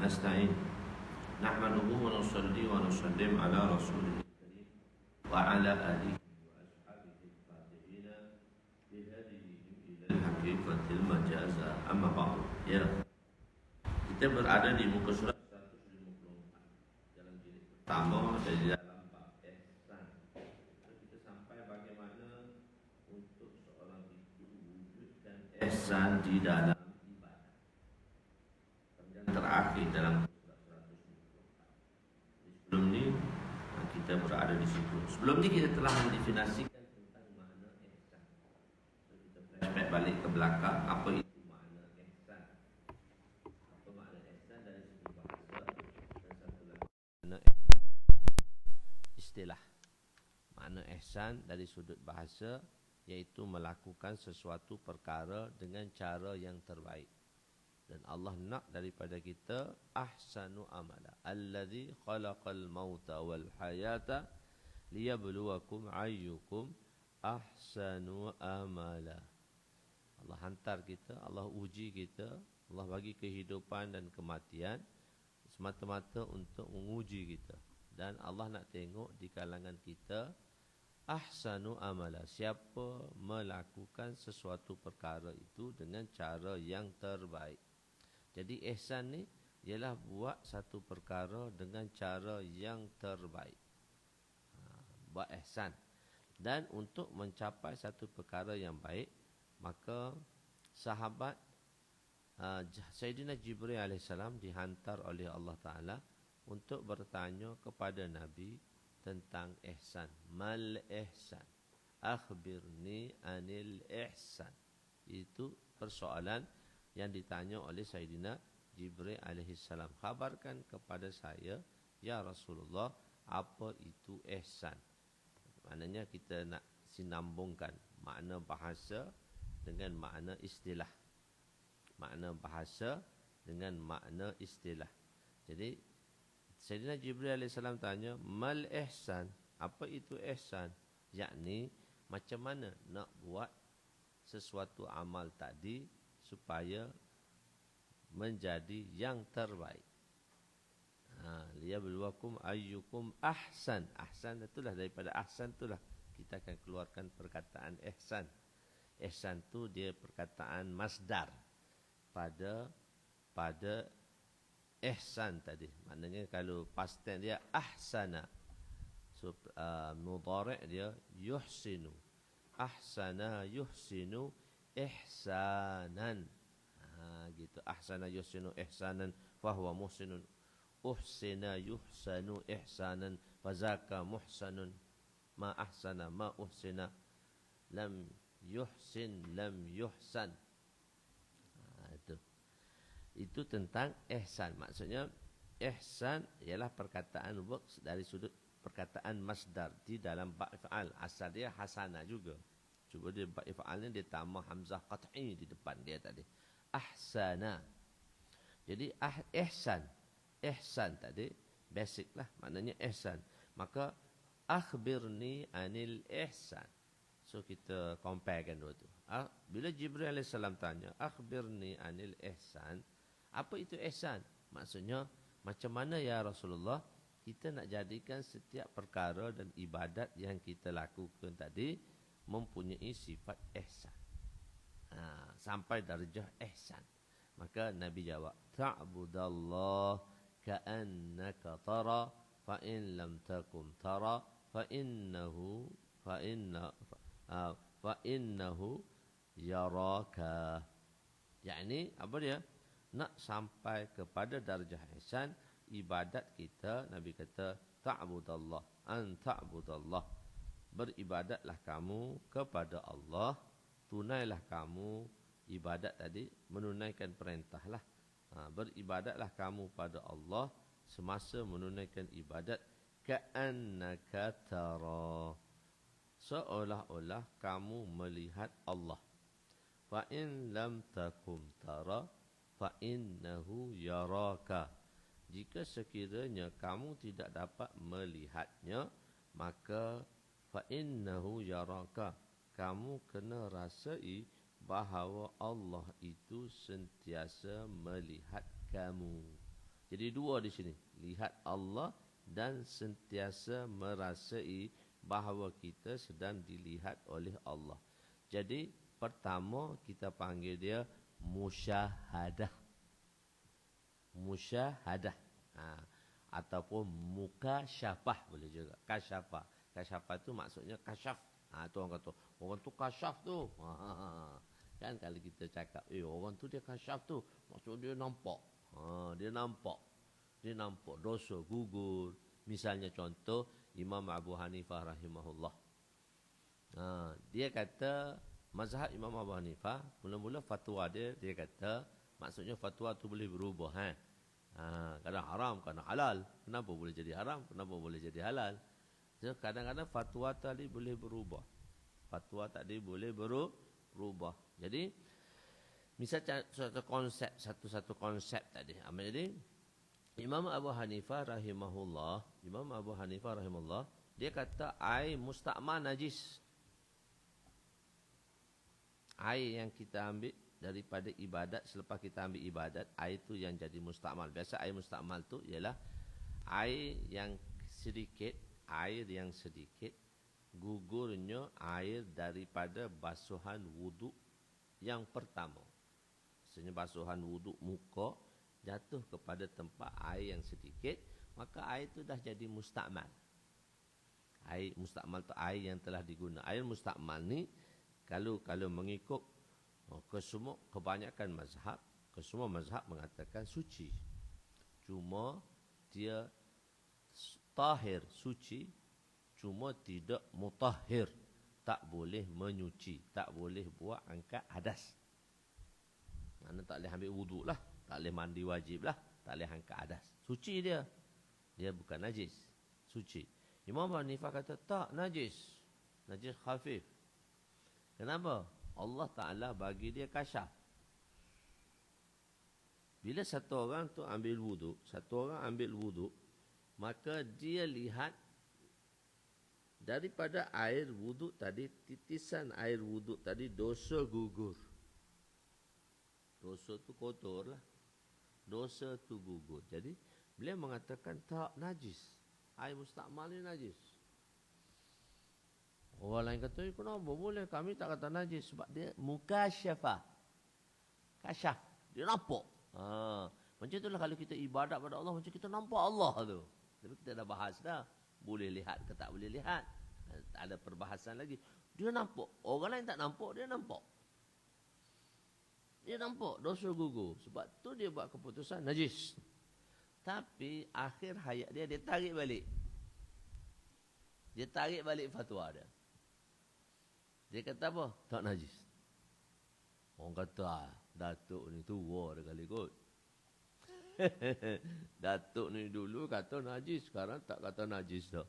ونستعين نحمده ونصلي ونسلم على رسوله الكريم وعلى آله وأصحابه الفاتحين بهديهم إلى الحقيقة المجازة. أما بعد. Ya, kita berada di muka surat 154 dalam jilid pertama dari dalam bab ihsan. Kita sampai bagaimana untuk seorang itu wujudkan ihsan di dalam ibadah. Yang terakhir dalam surat 154. Sebelum ni kita berada di situ. Sebelum ni kita telah mendefinisikan tentang makna ihsan. Kita flashback balik ke belakang, apa itu makna ihsan. Apa makna ihsan dari segi bahasa, dan satu lagi makna istilah. Makna ihsan dari sudut bahasa iaitu melakukan sesuatu perkara dengan cara yang terbaik. Dan Allah nak daripada kita ahsanu amala allazi khalaqal mauta wal hayata liyabluwakum ayyukum ahsanu amala. Allah hantar kita, Allah uji kita, Allah bagi kehidupan dan kematian semata-mata untuk menguji kita. Dan Allah nak tengok di kalangan kita ahsanu amala, siapa melakukan sesuatu perkara itu dengan cara yang terbaik. Jadi ihsan ni ialah buat satu perkara dengan cara yang terbaik. Buat ihsan. Dan untuk mencapai satu perkara yang baik, maka sahabat Sayyidina Jibril AS dihantar oleh Allah Ta'ala untuk bertanya kepada Nabi tentang ihsan. Mal ihsan? Akhbirni anil ihsan. Itu persoalan yang ditanya oleh Sayyidina Jibril alaihissalam. Khabarkan kepada saya, ya Rasulullah, apa itu ihsan? Maknanya kita nak sinambungkan makna bahasa dengan makna istilah. Makna bahasa dengan makna istilah. Jadi Sayyidina Jibril alaihissalam tanya, mal ihsan? Apa itu ihsan? Yakni macam mana nak buat sesuatu amal tadi supaya menjadi yang terbaik. Liyabluwakum ayyukum ahsan. Ahsan itulah, daripada ahsan itulah kita akan keluarkan perkataan ihsan. Ihsan tu dia perkataan masdar pada ihsan tadi. Maknanya kalau past tense dia ahsana. So mudhari' dia yuhsinu. Ahsana yuhsinu ihsanan. Gitu. Ahsana yuhsinu ihsanan fahuwa muhsinun. Uhsina yuhsanu ihsanan fazaka muhsanun. Ma ahsana ma uhsina. Lam yuhsin lam yuhsan. Itu tentang ihsan. Maksudnya ihsan ialah perkataan works dari sudut perkataan masdar di dalam ba' if'al. Asal dia hasana juga. Cuba dia ba' if'al ni dia tambah hamzah qat'i di depan dia tadi. Ahsana. Jadi ihsan. Ihsan tadi basic lah, maknanya ihsan. Maka akhbirni anil ihsan. So kita comparekan dua tu. Bila Jibril AS tanya, akhbirni anil ihsan, apa itu ihsan? Maksudnya, macam mana ya Rasulullah kita nak jadikan setiap perkara dan ibadat yang kita lakukan tadi mempunyai sifat ihsan. Sampai darjah ihsan. Maka Nabi jawab, ta'budallah ka'annaka tara fa in lam takum tara fa innahu yaraka. Yakni apa dia? Nak sampai kepada darjah ihsan, ibadat kita, Nabi kata ta'budallah, an ta'budallah, beribadatlah kamu kepada Allah, tunailah kamu ibadat tadi, menunaikan perintah lah. Beribadatlah kamu pada Allah semasa menunaikan ibadat, ka'annaka tara, seolah-olah kamu melihat Allah. Fa in lam takum tara fa innahu yaraka. Jika sekiranya kamu tidak dapat melihatnya, maka fa innahu yaraka, kamu kena rasai bahawa Allah itu sentiasa melihat kamu. Jadi dua di sini. Lihat Allah dan sentiasa merasai bahawa kita sedang dilihat oleh Allah. Jadi pertama kita panggil dia musyahadah. Musyahadah. Ataupun mukasyafah boleh juga. Kasyafah. Kasyafah tu maksudnya kasyaf. Tu orang kata, orang tu kasyaf tu. Kan kalau kita cakap, orang tu dia kasyaf tu. Maksudnya dia nampak. Dia nampak. Dia nampak dosa, gugur. Misalnya contoh, Imam Abu Hanifah rahimahullah. Dia kata, mazhab Imam Abu Hanifah, mula-mula fatwa dia kata, maksudnya fatwa tu boleh berubah. Kadang haram, kadang halal. Kenapa boleh jadi haram? Kenapa boleh jadi halal? So, kadang-kadang fatwa tadi boleh berubah. Fatwa tadi boleh berubah. Jadi, misalnya satu konsep tadi. Jadi, Imam Abu Hanifah rahimahullah, dia kata air musta'mal najis. Air yang kita ambil daripada ibadat, selepas kita ambil ibadat, air itu yang jadi musta'mal. Biasa air musta'mal tu ialah air yang sedikit, gugurnya air daripada basuhan wuduk yang pertama. Maksudnya basuhan wuduk muka jatuh kepada tempat air yang sedikit, maka air itu dah jadi musta'mal. Air musta'mal tu air yang telah digunakan. Air musta'mal ni kalau mengikut kebanyakan mazhab, kesemua mazhab mengatakan suci. Cuma dia tahir, suci, cuma tidak mutahhir. Tak boleh menyuci, tak boleh buat angkat hadas. Mana tak boleh ambil wuduk lah, tak boleh mandi wajib lah, tak boleh angkat hadas. Suci dia. Dia bukan najis, suci. Imam Hanifah kata tak, najis. Najis khafif. Kenapa? Allah Ta'ala bagi dia kasyaf. Bila satu orang tu ambil wuduk, maka dia lihat daripada air wuduk tadi, titisan air wuduk tadi, dosa gugur. Dosa tu kotor lah. Dosa tu gugur. Jadi, beliau mengatakan tak najis. Air musta'mal ni najis. Orang lain kata, kenapa boleh? Kami tak kata najis. Sebab dia mukasyafah. Kasyaf. Dia nampak. Macam itulah kalau kita ibadat pada Allah, macam kita nampak Allah tu. Tapi kita dah bahas dah. Boleh lihat ke tak boleh lihat. Ada perbahasan lagi. Dia nampak. Orang lain tak nampak, dia nampak. Dia nampak dosa gugur. Sebab tu dia buat keputusan najis. Tapi akhir hayat dia tarik balik. Dia tarik balik fatwa dia. Dia kata apa? Tak najis. Orang kata, Datuk ni tua dah kali kot. Datuk ni dulu kata najis, sekarang tak kata najis dah.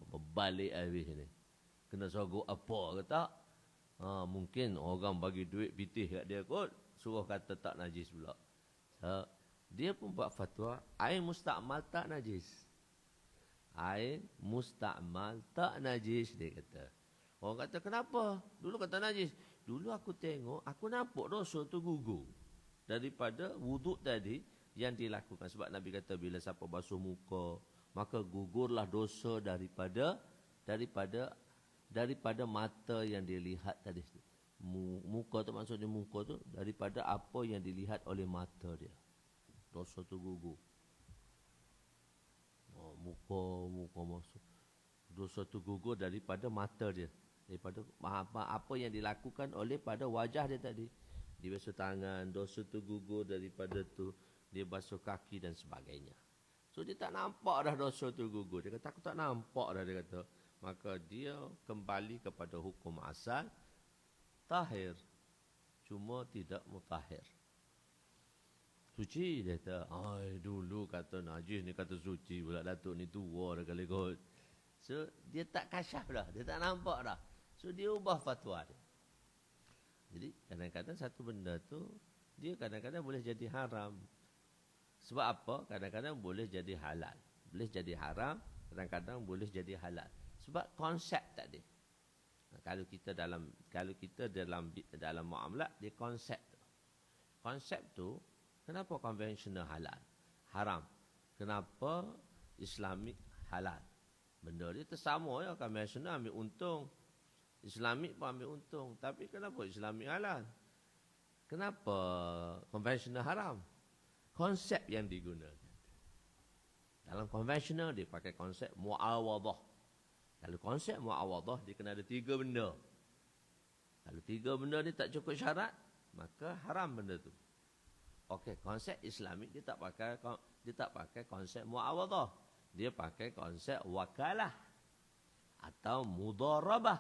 Berbalik habis ni. Kena sogok apa ke tak? Mungkin orang bagi duit pitih kat dia kot, suruh kata tak najis pula. Dia pun buat fatwa, air musta'mal tak najis. Air musta'mal tak najis, dia kata. Orang kata, kenapa? Dulu kata najis. Dulu aku tengok, aku nampak dosa tu gugur. Daripada wuduk tadi yang dilakukan. Sebab Nabi kata, bila siapa basuh muka, maka gugurlah dosa daripada mata yang dilihat tadi. Muka tu maksudnya muka tu daripada apa yang dilihat oleh mata dia. Dosa tu gugur. Muka masuk. Dosa tu gugur daripada mata dia. Daripada apa yang dilakukan oleh pada wajah dia tadi. Dia basuh tangan, dosa tu gugur daripada tu. Dia basuh kaki dan sebagainya. So dia tak nampak dah dosa tu gugur. Dia kata aku tak nampak dah, dia kata. Maka dia kembali kepada hukum asal. Tahir. Cuma tidak mutahhir. Suci, dia kata. Dulu kata najis, ni kata suci. Pula Datuk ni tua dah kali kot. So dia tak kasyaf dah. Dia tak nampak dah. So dia ubah fatwa dia. Jadi kadang-kadang satu benda tu, dia kadang-kadang boleh jadi haram. Sebab apa? Kadang-kadang boleh jadi halal. Boleh jadi haram, kadang-kadang boleh jadi halal. Sebab konsep tadi. Kalau kita dalam muamalat, dia konsep tu. Konsep tu, kenapa konvensional halal? haram. Kenapa Islamik halal? Benda dia tersama ya, konvensional ambil untung, Islamik pun ambil untung. Tapi kenapa Islamik halal? Kenapa konvensional haram? Konsep yang digunakan. Dalam konvensional dia pakai konsep muawadah. Kalau konsep muawadah dia kena ada 3 benda. Kalau 3 benda ni tak cukup syarat, maka haram benda tu. Okey, konsep Islamik dia tak pakai konsep muawadah. Dia pakai konsep wakalah atau mudharabah.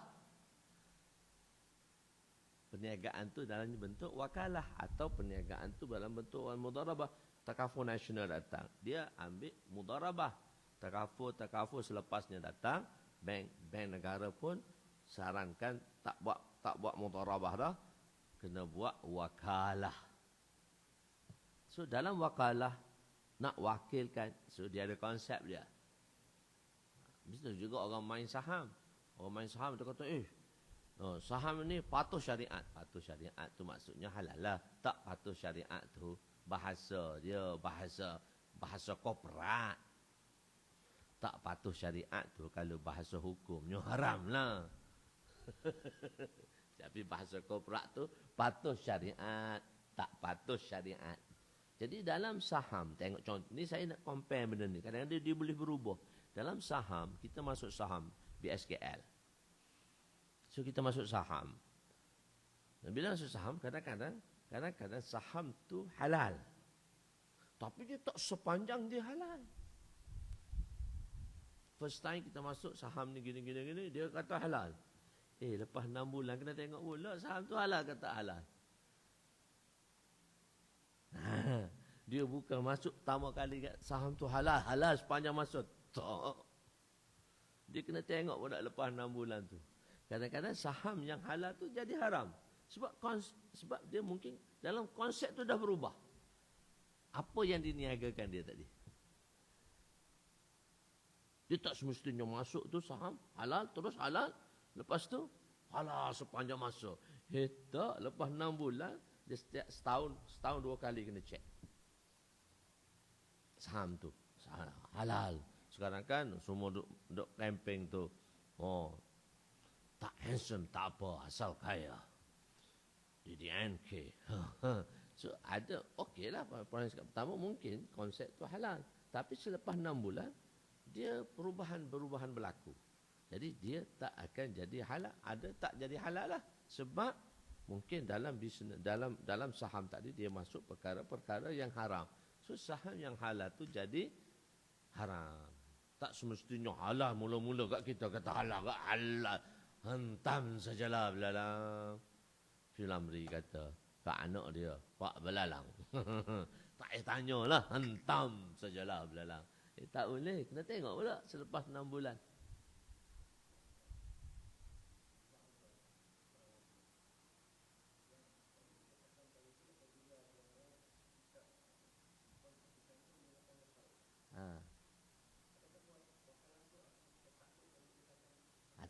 Perniagaan tu dalam bentuk wakalah atau perniagaan tu dalam bentuk mudharabah. Takaful nasional datang, dia ambil mudharabah. Takaful selepasnya datang, bank negara pun sarankan tak buat mudharabah dah, kena buat wakalah. So dalam wakalah nak wakilkan, so dia ada konsep dia. Mesti juga orang main saham. Orang main saham dia kata, saham ni patuh syariat. Patuh syariat tu maksudnya halal lah. Tak patuh syariat tu bahasa dia bahasa korporat. Tak patuh syariat tu kalau bahasa hukumnya haram lah. Tapi bahasa korporat tu patuh syariat, tak patuh syariat. Jadi dalam saham, tengok contoh ni, saya nak compare benda ni. Kadang-kadang dia boleh berubah. Dalam saham, kita masuk saham BSKL. So kita masuk saham. Dan bila masuk saham, kadang-kadang saham tu halal. Tapi dia tak sepanjang dia halal. First time kita masuk saham ni gini, dia kata halal. Lepas 6 bulan kena tengok pula saham tu halal ke tak halal. Dia bukan masuk pertama kali kat saham tu halal sepanjang masa. Tak. Dia kena tengok pula lepas 6 bulan tu. Kadang-kadang saham yang halal tu jadi haram. Sebab dia mungkin dalam konsep tu dah berubah. Apa yang diniagakan dia tadi? Dia tak semestinya masuk tu saham halal, terus halal. Lepas tu halal sepanjang masa. Tak, lepas 6 bulan, dia setiap setahun 2 kali kena cek. Saham tu halal. Sekarang kan semua duk camping tu. Tak handsome tak apa, asal kaya. DDNK. So ada, okey lah. Pertama mungkin konsep tu halal. Tapi selepas 6 bulan, dia perubahan berlaku. Jadi dia tak akan jadi halal. Ada tak jadi halal lah. Sebab mungkin dalam bisnes, dalam saham tadi dia masuk perkara-perkara yang haram. So saham yang halal tu jadi haram. Tak semestinya halal mula-mula kat kita kata halal. Hentam sajalah belalang. Filamri kata kat anak dia, Pak Belalang. Tak payah tanyalah, hentam sajalah belalang. Tak boleh, kena tengok pula selepas 6 bulan.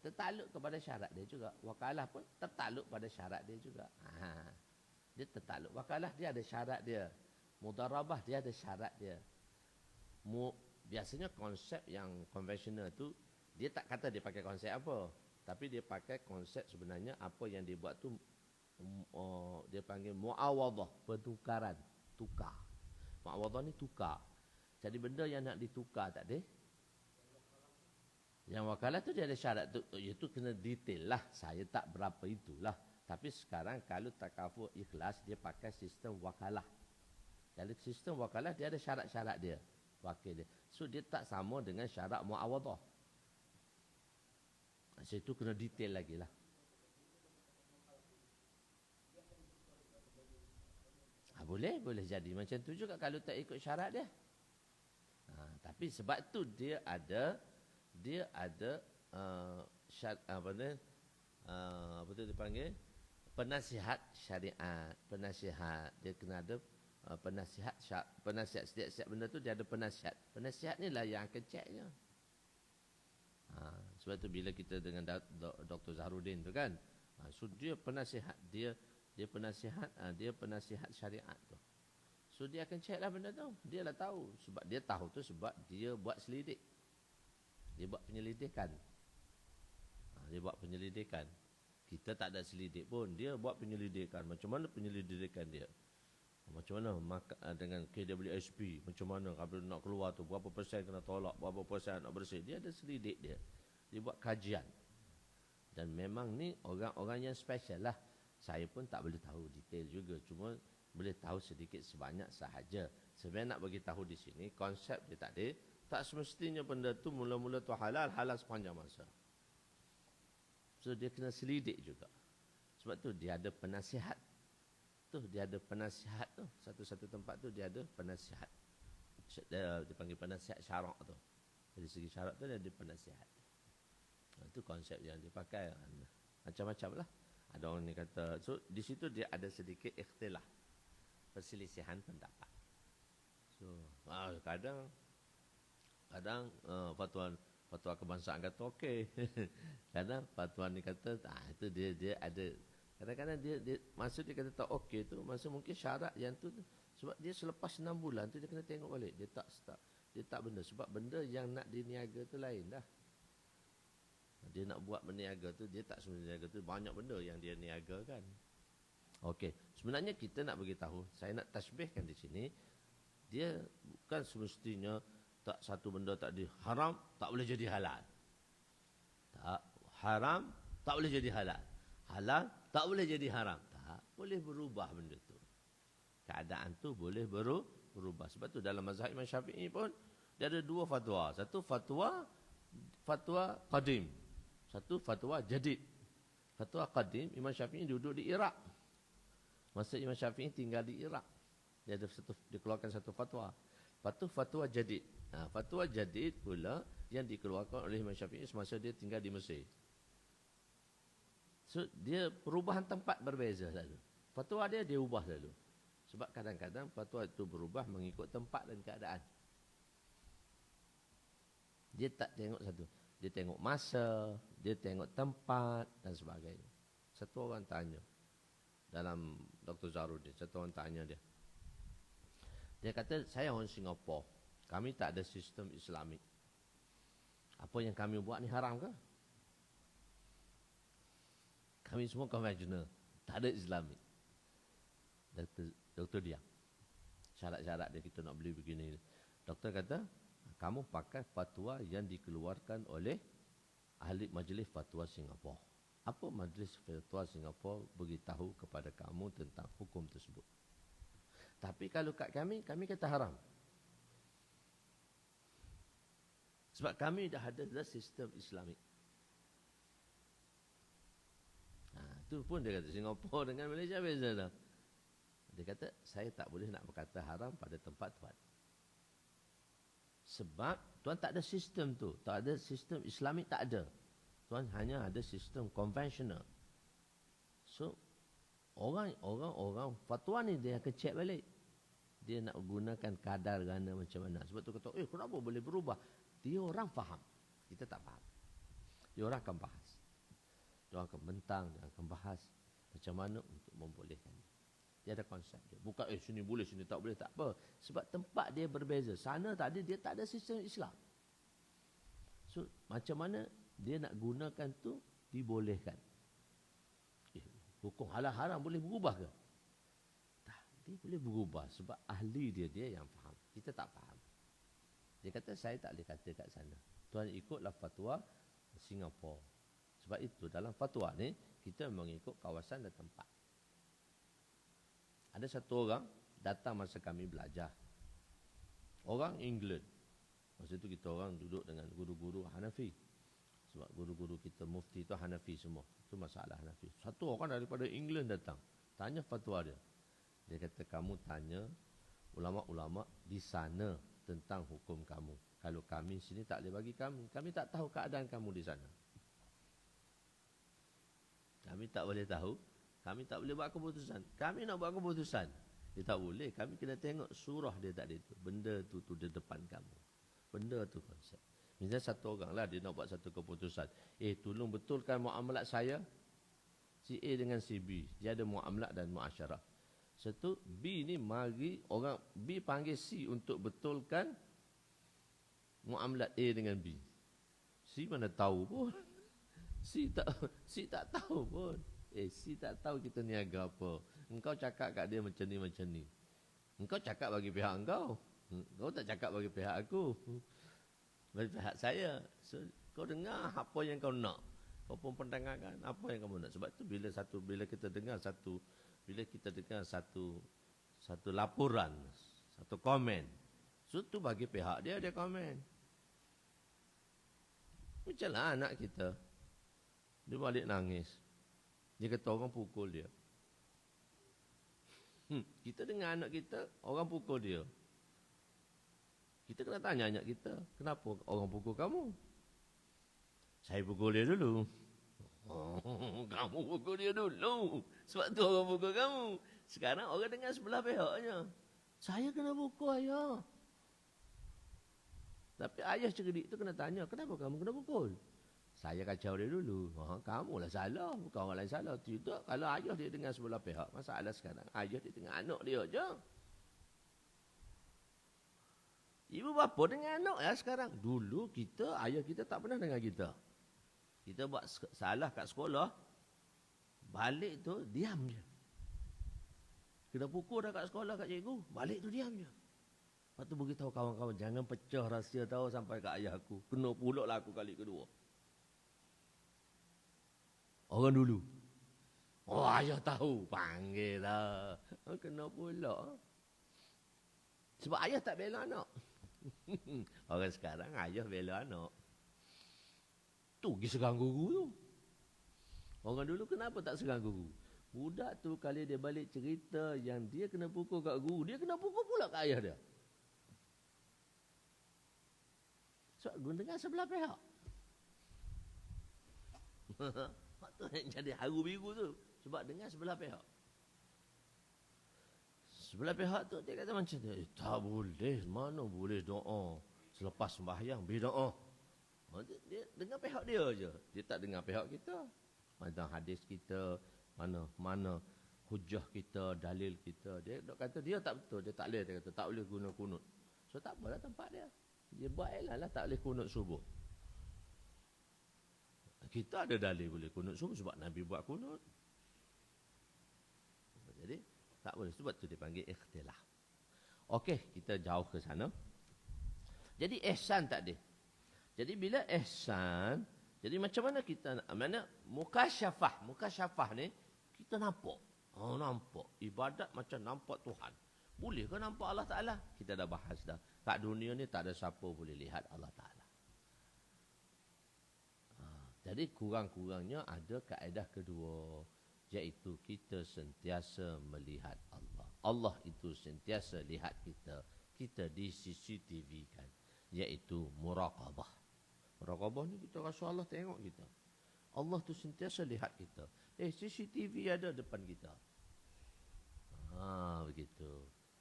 Tertakluk kepada syarat dia juga. Wakalah pun tertakluk pada syarat dia juga. Dia tertakluk. Wakalah dia ada syarat dia. Mudharabah dia ada syarat dia. Biasanya konsep yang konvensional tu, dia tak kata dia pakai konsep apa. Tapi dia pakai konsep sebenarnya apa yang dia buat tu, dia panggil muawadah, pertukaran. Tukar. Muawadah ni tukar. Jadi benda yang nak ditukar tak ada. Yang wakalah tu dia ada syarat tu, iaitu kena detail lah. Saya tak berapa itulah. Tapi sekarang kalau takaful ikhlas, dia pakai sistem wakalah. Jadi sistem wakalah dia ada syarat-syarat dia. Wakil dia. So dia tak sama dengan syarat muawadah. Situ kena detail lagi lah. Boleh jadi macam tu juga kalau tak ikut syarat dia. Tapi sebab tu dia ada apa tu dipanggil penasihat syariat. Penasihat dia kena ada penasihat setiap benda tu dia ada penasihat. Penasihat ni lah yang akan ceknya. Sebab tu bila kita dengan Dr. Zahrudin tu kan, so dia penasihat syariat tu. So dia akan check lah benda tu. Dia lah tahu. Sebab dia tahu tu sebab dia buat selidik. Dia buat penyelidikan. Dia buat penyelidikan. Kita tak ada selidik pun. Dia buat penyelidikan. Macam mana penyelidikan dia? Macam mana dengan KWSP? Macam mana kalau nak keluar tu? Berapa persen kena tolak? Berapa persen nak bersih? Dia ada selidik dia. Dia buat kajian. Dan memang ni orang-orang yang special lah. Saya pun tak boleh tahu detail juga. Cuma boleh tahu sedikit sebanyak sahaja. Sebenarnya nak bagi tahu di sini, konsep dia tadi, tak semestinya benda tu mula-mula tu halal sepanjang masa. So dia kena selidik juga. Sebab tu dia ada penasihat. Dia ada penasihat tu. Satu-satu tempat tu dia ada penasihat. Dia panggil penasihat syarak tu. Dari segi syarak tu dia ada penasihat. Itu konsep yang dipakai. Macam-macam lah. Ada orang ni kata, so di situ dia ada sedikit ikhtilaf. Perselisihan pendapat. So kadang fatwa kebangsaan kata okey. Kadang fatwa ni kata itu dia ada. Kadang-kadang dia masa dia kata tak okey tu, masa mungkin syarat yang tu sebab dia selepas 6 bulan tu dia kena tengok balik. Dia tak benda sebab benda yang nak diniaga tu lain dah. Dia nak buat berniaga tu, dia tak sebenarnya niaga tu, banyak benda yang dia niagakan. Okey, sebenarnya kita nak bagi tahu, saya nak tasbihkan di sini, dia bukan semestinya tak satu benda tak haram, tak boleh jadi halal. Tak, haram, tak boleh jadi halal. Halal, tak boleh jadi haram. Tak, boleh berubah benda tu. Keadaan tu boleh berubah. Sebab tu dalam mazhab Imam Syafi'i pun, dia ada 2 fatwa. Satu fatwa qadim. Satu fatwa jadid. Fatwa qadim, Imam Syafi'i duduk di Iraq. Masa Imam Syafi'i tinggal di Iraq. Dia keluarkan satu fatwa. Lepas tu fatwa jadid. Fatwa jadid pula yang dikeluarkan oleh Imam Syafi'i semasa dia tinggal di Mesir. So, dia perubahan tempat berbeza selalu. Fatwa dia ubah selalu. Sebab kadang-kadang fatwa itu berubah mengikut tempat dan keadaan. Dia tak tengok satu. Dia tengok masa, dia tengok tempat dan sebagainya. Satu orang tanya dalam Dr. Zarudin, satu orang tanya dia. Dia kata, saya orang Singapura. Kami tak ada sistem Islamik. Apa yang kami buat ni haram ke? Kami semua konvensional. Tak ada Islamik. Doktor diam. Syarat-syarat dia kita nak beli begini. Doktor kata, kamu pakai fatwa yang dikeluarkan oleh ahli majlis fatwa Singapura. Apa majlis fatwa Singapura beritahu kepada kamu tentang hukum tersebut? Tapi kalau kat kami kata haram. Sebab kami dah ada sistem Islamik. Itu pun dia kata Singapura dengan Malaysia beza dah. Dia kata saya tak boleh nak berkata haram pada tempat tuan. Sebab tuan tak ada sistem tu. Tak ada sistem Islamik, tak ada. Tuan hanya ada sistem konvensional. So orang fatwa ni dia akan check balik. Dia nak gunakan kadar gana macam mana. Sebab tu kata, kenapa boleh berubah? Dia orang faham. Kita tak faham. Dia orang akan bahas. Dia orang akan bentang, dia akan bahas macam mana untuk membolehkan. Dia ada konsep dia. Bukan sini boleh, sini tak boleh, tak apa. Sebab tempat dia berbeza. Sana tadi dia tak ada sistem Islam. So macam mana dia nak gunakan tu dibolehkan. Hukum halal haram boleh berubah ke? Tak, dia boleh berubah sebab ahli dia yang faham. Kita tak faham. Dia kata saya tak boleh kata kat sana. Tuan ikutlah fatwa Singapura. Sebab itu dalam fatwa ni kita mengikut kawasan dan tempat. Ada satu orang datang masa kami belajar. Orang England. Masa itu kita orang duduk dengan guru-guru Hanafi. Sebab guru-guru kita mufti itu Hanafi semua. Itu masalah Hanafi. Satu orang daripada England datang. Tanya fatwa dia. Dia kata kamu tanya ulama-ulama di sana tentang hukum kamu. Kalau kami sini tak boleh bagi kami. Kami tak tahu keadaan kamu di sana. Kami tak boleh tahu. Kami tak boleh buat keputusan. Kami nak buat keputusan. Dia tak boleh. Kami kena tengok surah dia tadi tu. Benda tu di depan kamu. Benda tu konsep. Misalnya satu orang lah dia nak buat satu keputusan. Tolong betulkan muamalat saya. Si A dengan si B. Dia ada muamalat dan muasyarah. Satu, B ni mari orang B panggil C untuk betulkan muamalat A dengan B. C mana tahu pun. C tak tahu pun. C tak tahu kita niaga apa. Engkau cakap kat dia macam ni. Engkau cakap bagi pihak engkau. Kau tak cakap bagi pihak aku. Bagi pihak saya. So, kau dengar apa yang kau nak. Kau pun pendengarkan apa yang kamu nak. Sebab tu bila kita dengar satu laporan, satu komen. So tu bagi pihak dia komen. Macamlah anak kita. Dia balik nangis. Dia kata orang pukul dia. Kita dengar anak kita, orang pukul dia. Kita kena tanya anak kita, kenapa orang pukul kamu? Saya pukul dia dulu. Oh, kamu pukul dia dulu. Sebab tu orang pukul kamu. Sekarang orang dengar sebelah pihaknya. Saya kena pukul ayah. Tapi ayah cerdik tu kena tanya, kenapa kamu kena pukul? Saya kacau dia dulu. Kamulah salah, bukan orang lain salah. Tidak, kalau ayah dia dengar sebelah pihak, masalah sekarang ayah dia dengar anak dia je. Ibu bapa dengan anak ya sekarang. Dulu ayah kita tak pernah dengar kita. Kita buat salah kat sekolah, balik tu diam je. Kena pukul dah kat sekolah kat cikgu, balik tu diam je. Lepas tu beritahu kawan-kawan, jangan pecah rahsia tahu sampai kat ayah aku. Kena pulak lah aku kali kedua. Orang dulu. Oh ayah tahu, panggil lah. Kena pulak. Sebab ayah tak bela anak. Orang sekarang ayah bela anak. Tu pergi serang guru tu. Orang dulu kenapa tak serang guru? Budak tu kali dia balik cerita yang dia kena pukul kat guru, dia kena pukul pula kat ayah dia. So, guna dengar sebelah pihak. Waktu yang jadi haru biru tu. Sebab dengar sebelah pihak. Sebelah pihak tu dia kata macam tu. Tak boleh. Mana boleh doa. Selepas sembahyang, berdoa. Dia dengar pihak dia je. Dia tak dengar pihak kita. Mana hadis kita. Mana hujah kita, dalil kita. Dia kata dia tak betul. Dia tak boleh. Dia kata tak boleh guna kunut. So tak apalah tempat dia. Dia buat lah tak boleh kunut subuh. Kita ada dalil boleh kunut subuh sebab Nabi buat kunut. Jadi tak boleh. Sebab tu dipanggil ikhtilaf. Okey, kita jauh ke sana. Jadi ihsan tak ada. Jadi bila ihsan, jadi macam mana kita mana mukasyafah ni kita nampak. Nampak ibadat macam nampak Tuhan. Boleh ke nampak Allah Taala? Kita dah bahas dah. Kat dunia ni tak ada siapa boleh lihat Allah Taala. Jadi kurang-kurangnya ada kaedah kedua, iaitu kita sentiasa melihat Allah. Allah itu sentiasa lihat kita. Kita di CCTV kan, iaitu muraqabah. Muraqabah ni kita rasa Allah tengok kita. Allah tu sentiasa lihat kita. CCTV ada depan kita. Begitu.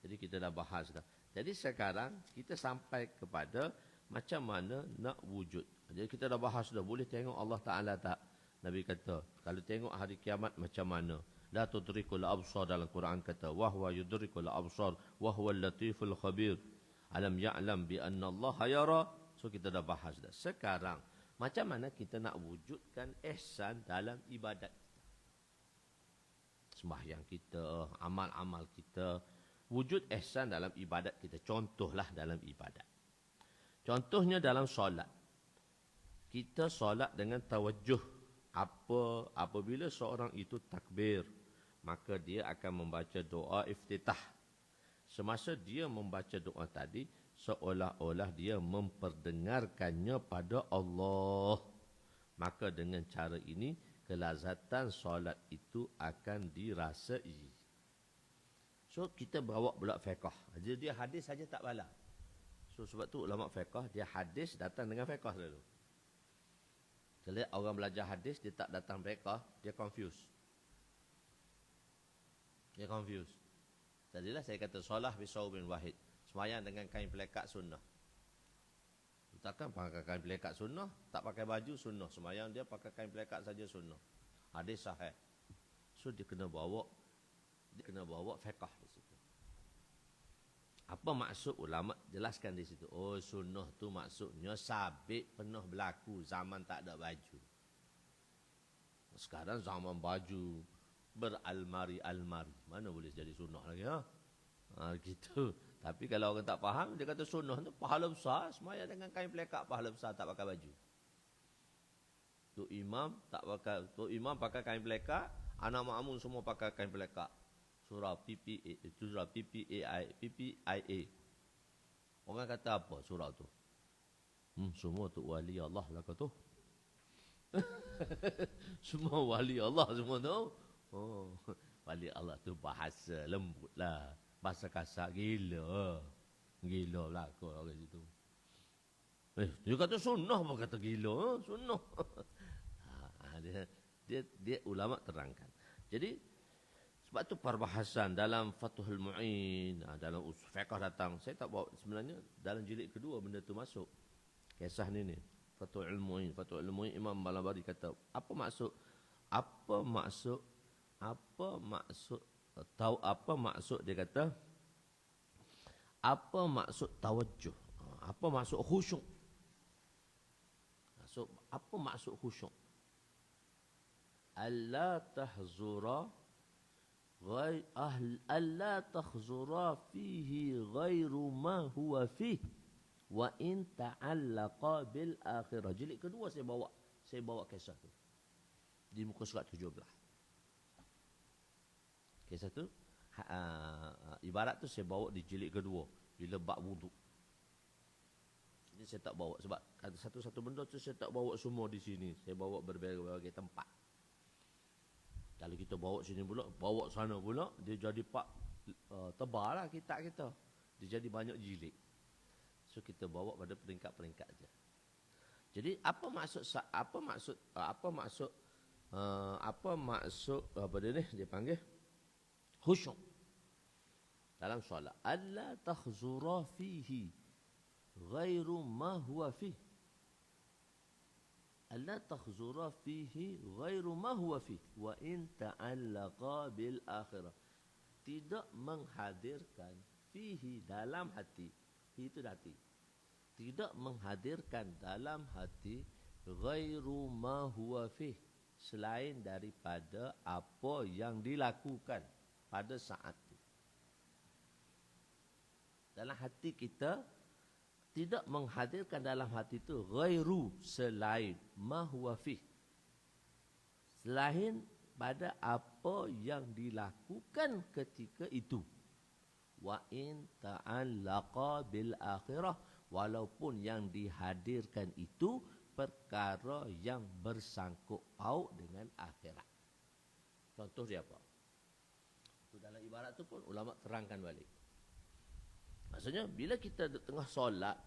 Jadi kita dah bahas dah. Jadi sekarang kita sampai kepada macam mana nak wujud. Jadi kita dah bahas dah, boleh tengok Allah Ta'ala tak? Nabi kata, kalau tengok hari kiamat macam mana? La tudrikul absar dalam Quran kata, wa huwa yudrikul absar wa huwal latiful khabir. Alam ya'lam bi anna Allah yara. So kita dah bahas dah. Sekarang macam mana kita nak wujudkan ihsan dalam ibadat kita? Sembahyang kita, amal-amal kita, wujud ihsan dalam ibadat kita. Contohlah dalam ibadat. Contohnya dalam solat. Kita solat dengan tawajjuh. Apabila seorang itu takbir, maka dia akan membaca doa iftitah. Semasa dia membaca doa tadi, seolah-olah dia memperdengarkannya pada Allah. Maka dengan cara ini, kelazatan solat itu akan dirasai. So kita bawa pula fiqh. Jadi dia hadis saja tak bala. So sebab tu ulama fiqh dia hadis datang dengan fiqh dulu. Kalau orang belajar hadis dia tak datang fiqh, dia confuse. Tadilah saya kata solah bisawbin wahid. Sembahyang dengan kain pelekat sunnah. Takkan pakai kain pelekat sunnah, tak pakai baju sunnah. Sembahyang dia pakai kain pelekat saja sunnah. Hadis sahih. So dia kena bawa Dia kena bawa fiqh di situ. Apa maksud ulama jelaskan di situ? Oh, sunnah tu maksudnya sabit penuh berlaku zaman tak ada baju. Sekarang zaman baju beralmari-almari. Mana boleh jadi sunnah lagi, ha? Gitu. Tapi kalau orang tak faham, dia kata sunnah tu pahala besar, semaya dengan kain pelekak pahala besar, tak pakai baju. Tu imam pakai kain pelekak, anak makmum semua pakai kain pelekak. Surah PPIA. Orang kata apa surah tu? Semua tu wali Allah lah kata tu. Semua wali Allah semua tu. Oh, wali Allah tu bahasa lembut lah. Bahasa kasar gila. Gila lah kau orang situ. Dia kata sunnah apa kata gila? Sunnah. Dia ulama terangkan. Jadi sebab tu perbahasan dalam Fathul Mu'in, dalam usul fiqh datang. Saya tak bawa sebenarnya dalam jilid kedua benda tu masuk. Kisah ni. Fathul Mu'in Imam Balabari kata, apa maksud dia kata, apa maksud tawajjuh? Apa maksud khusyuk? Apa maksud khusyuk? Alla tahzura fihi ghairu ma huwa fihi wa in ta'allaqa bil akhirah. Jilid kedua saya bawa kisah tu di muka surat 17. Kisah tu ibarat tu saya bawa di jilid kedua bila bab wuduk. Ini saya tak bawa sebab satu-satu benda tu saya tak bawa semua di sini. Saya bawa berbagai tempat. Kalau kita bawa sini pula, bawa sana pula, dia jadi tebal lah kitab kita. Dia jadi banyak jilid. So kita bawa pada peringkat-peringkat je. Jadi apa maksud apa dia ni? Dia panggil khusyuk dalam solat. Alla takhzura fihi ghairu ma huwa fihi. Alla takhzura fihi ghairu ma huwa fihi wa in ta'allaqa bil akhirah. Tidak menghadirkan fihi dalam hati. Itu hati. Tidak menghadirkan dalam hati ghairu ma huwa fihi, selain daripada apa yang dilakukan pada saat itu. Dalam hati kita tidak menghadirkan dalam hati itu ghairu, selain ma huwa fihi, selain pada apa yang dilakukan ketika itu. Wa in ta'allaqa bil akhirah, walaupun yang dihadirkan itu perkara yang bersangkut paut dengan akhirat. Contoh dia apa? Itu dalam ibarat tu pun ulama terangkan balik. Maksudnya bila kita tengah solat,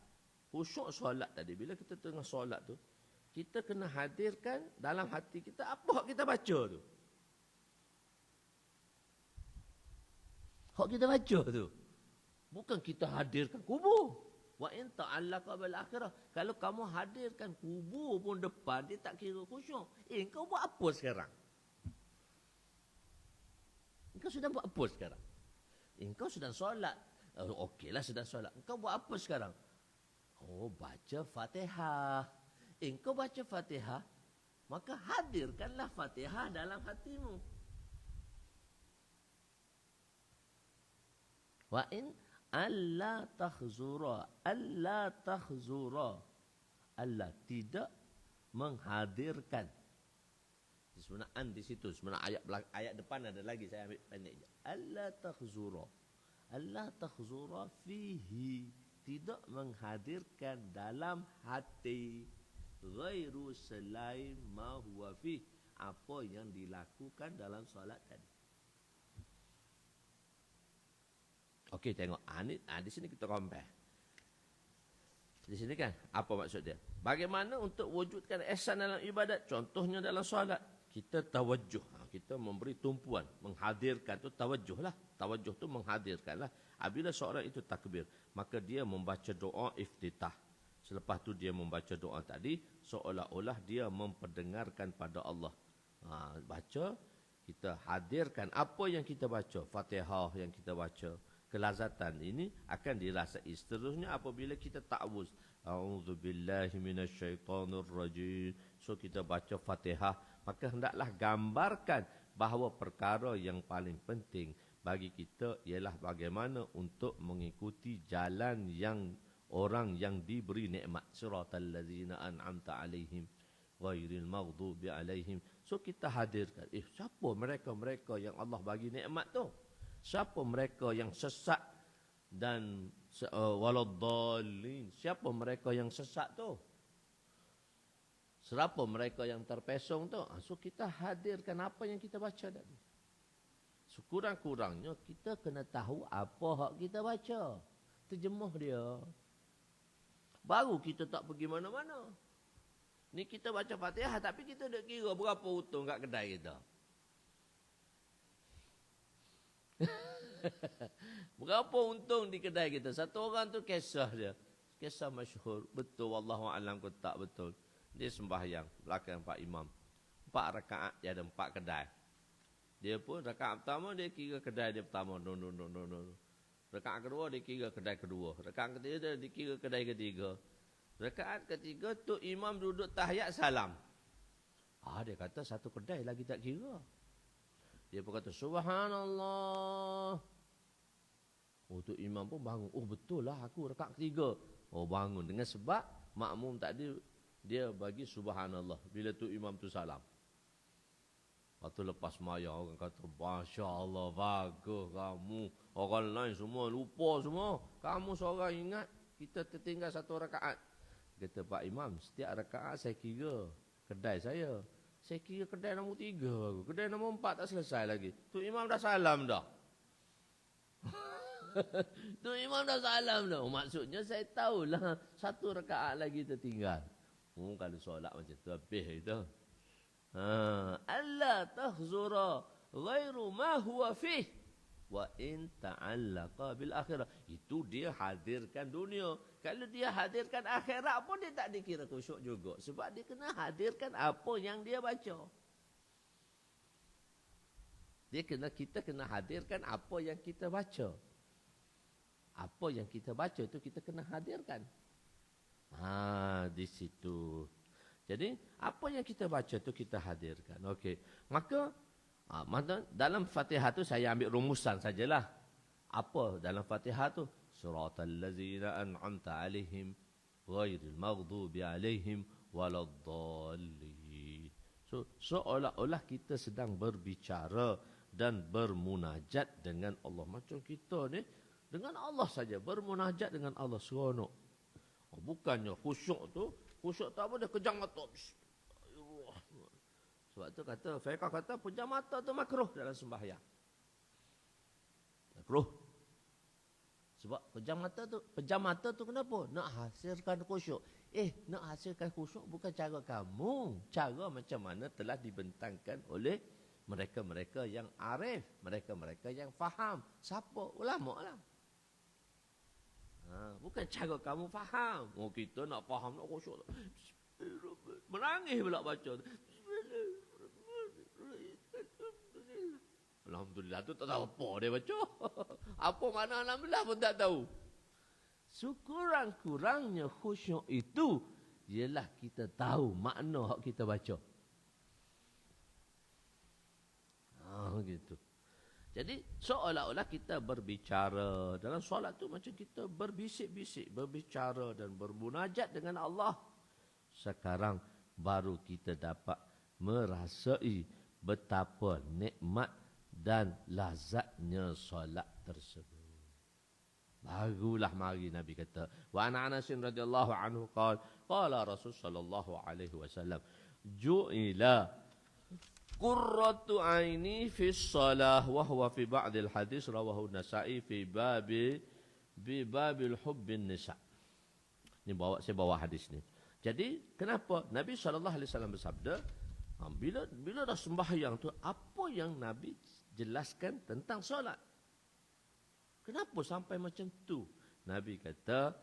khusyuk solat tadi, bila kita tengah solat tu, kita kena hadirkan dalam hati kita apa hak kita baca tu. Hak kita baca tu. Bukan kita hadirkan kubur. Wa in ta'allaqa bil akhirah. Kalau kamu hadirkan kubur pun depan, dia tak kira khusyuk. Kau buat apa sekarang? Engkau sedang buat apa sekarang? Engkau sedang solat. Okeylah sedang solat. Engkau buat apa sekarang? Oh, baca Fatihah. Engkau baca Fatihah, maka hadirkanlah Fatihah dalam hatimu. Wa in alla takhzura, alla tidak menghadirkan. Sebenarnya di situ, sebenarnya ayat depan ada lagi, saya ambil pendek je. Alla takhzura fihi, tidak menghadirkan dalam hati ghairu, selain ma huwa fihi, apa yang dilakukan dalam solat tadi. Okey, tengok. Di sini kita compare. Di sini kan, apa maksud dia? Bagaimana untuk wujudkan ihsan dalam ibadat? Contohnya dalam solat. Kita tawajjuh. Kita memberi tumpuan. Menghadirkan tu tawajjuh lah. Tawajjuh tu menghadirkan lah. Apabila seorang itu takbir, maka dia membaca doa iftitah. Selepas tu dia membaca doa tadi, seolah-olah dia memperdengarkan pada Allah. Baca, kita hadirkan apa yang kita baca, Fatihah yang kita baca, kelazatan ini akan dirasai. Seterusnya apabila kita ta'awuz, a'udzubillahi minasyaitonirrajim, so kita baca Fatihah, maka hendaklah gambarkan bahawa perkara yang paling penting bagi kita ialah bagaimana untuk mengikuti jalan yang orang yang diberi nikmat, siratal ladzina an'amta alaihim ghairil maghdubi alaihim. So kita hadirkan, siapa mereka-mereka yang Allah bagi nikmat tu? Siapa mereka yang sesat dan waladdallin? Siapa mereka yang sesat tu? Siapa mereka yang terpesong tu? So kita hadirkan apa yang kita baca tadi. Sekurang-kurangnya kita kena tahu apa hak kita baca. Terjemah dia. Baru kita tak pergi mana-mana. Ni kita baca Fatihah tapi kita dah kira berapa untung kat kedai kita. Berapa untung di kedai kita. Satu orang tu kisah dia. Kisah masyhur. Betul wallahu alam ke tak betul. Dia sembahyang belakang Pak Imam. 4 rakaat dia ada 4 kedai. Dia pun rakaat pertama dia kira kedai dia pertama. No. Rakaat kedua dia kira kedai kedua. Rakaat ketiga dia kira kedai ketiga. Rakaat ketiga tu imam duduk tahiyat salam. Dia kata satu kedai lagi tak kira. Dia pun kata subhanallah. Tu imam pun bangun. Betul lah aku rakaat ketiga. Bangun dengan sebab makmum tadi dia bagi subhanallah bila tu imam tu salam. Lepas tu lepas maya orang kata Masya Allah bagus kamu. Orang lain semua lupa semua. Kamu seorang ingat kita tertinggal satu rakaat. Kata Pak Imam, setiap rakaat saya kira kedai saya. Saya kira kedai nombor 3 baru. Kedai nombor 4 tak selesai lagi. Tu imam dah salam dah. Tu imam dah salam dah. Maksudnya saya tahulah satu rakaat lagi tertinggal. Kalau solat macam tu habis itu. Allah tahzura ghairu ma huwa fih. Wa in ta'allaqa bil akhirah. Itu dia hadirkan dunia. Kalau dia hadirkan akhirat pun dia tak dikira khusyuk juga. Sebab dia kena hadirkan apa yang dia baca. Kita kena hadirkan apa yang kita baca. Apa yang kita baca itu kita kena hadirkan. Di situ. Jadi apa yang kita baca itu kita hadirkan. Okey. Maka dalam Fatihah tu saya ambil rumusan sajalah. Apa dalam Fatihah tu? Siratal ladzina an'amta alaihim ghairil maghdubi alaihim waladdallin. So seolah-olah kita sedang berbicara dan bermunajat dengan Allah. Macam kita ni dengan Allah saja bermunajat dengan Allah seronok. Bukannya khusyuk tu apa dia kejang mata. Sebab tu kata, fiqh kata pejam mata tu makruh dalam sembahyang. Makruh. Sebab pejam mata tu kenapa? Nak hasilkan khusyuk. Nak hasilkan khusyuk bukan cara kamu. Cara macam mana telah dibentangkan oleh mereka-mereka yang arif. Mereka-mereka yang faham. Siapa? Ulama lah. Bukan cara kamu faham. Kita nak faham, nak khusyuk. Menangis pula baca. Alhamdulillah tu tak tahu apa dia baca. Apa makna Alhamdulillah pun tak tahu. Sekurang-kurangnya khusyuk itu ialah kita tahu makna hak kita baca. Gitu. Jadi seolah-olah kita berbicara. Dalam solat tu macam kita berbisik-bisik, berbicara dan bermunajat dengan Allah. Sekarang baru kita dapat merasai betapa nikmat dan lazatnya solat tersebut. Barulah mari Nabi kata, wa ana Anas radhiyallahu anhu qala Rasul sallallahu alaihi wasallam, ju'ila qurratu aini fi shalah wa huwa fi ba'dil hadis rawahu Nasa'i fi babil hubbin nisa. Ni saya bawa hadis ni. Jadi kenapa Nabi sallallahu alaihi wasallam bersabda, bila dah sembahyang tu apa yang Nabi jelaskan tentang solat? Kenapa sampai macam tu? Nabi kata,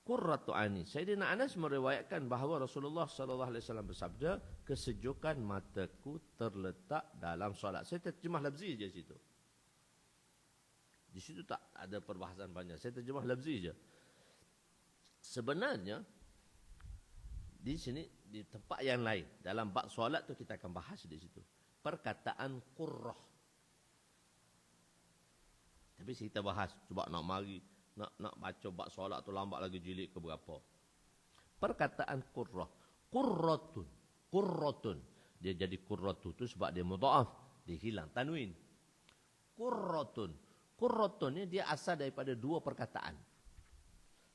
Qurratu aini. Sayyidina Anas meriwayatkan bahawa Rasulullah sallallahu alaihi wasallam bersabda, kesejukan mataku terletak dalam solat. Saya terjemah lafzi je situ. Di situ tak ada perbahasan banyak. Saya terjemah lafzi je. Sebenarnya di sini di tempat yang lain dalam bab solat tu kita akan bahas di situ. Perkataan qurrah. Tapi kita bahas cuba nak mari nak baca bab solat tu lambat lagi jilid ke berapa. Perkataan qurrah. Qurratun. Dia jadi qurratu tu sebab dia mudhaaf, dia hilang tanwin. Qurratun ni dia asal daripada dua perkataan.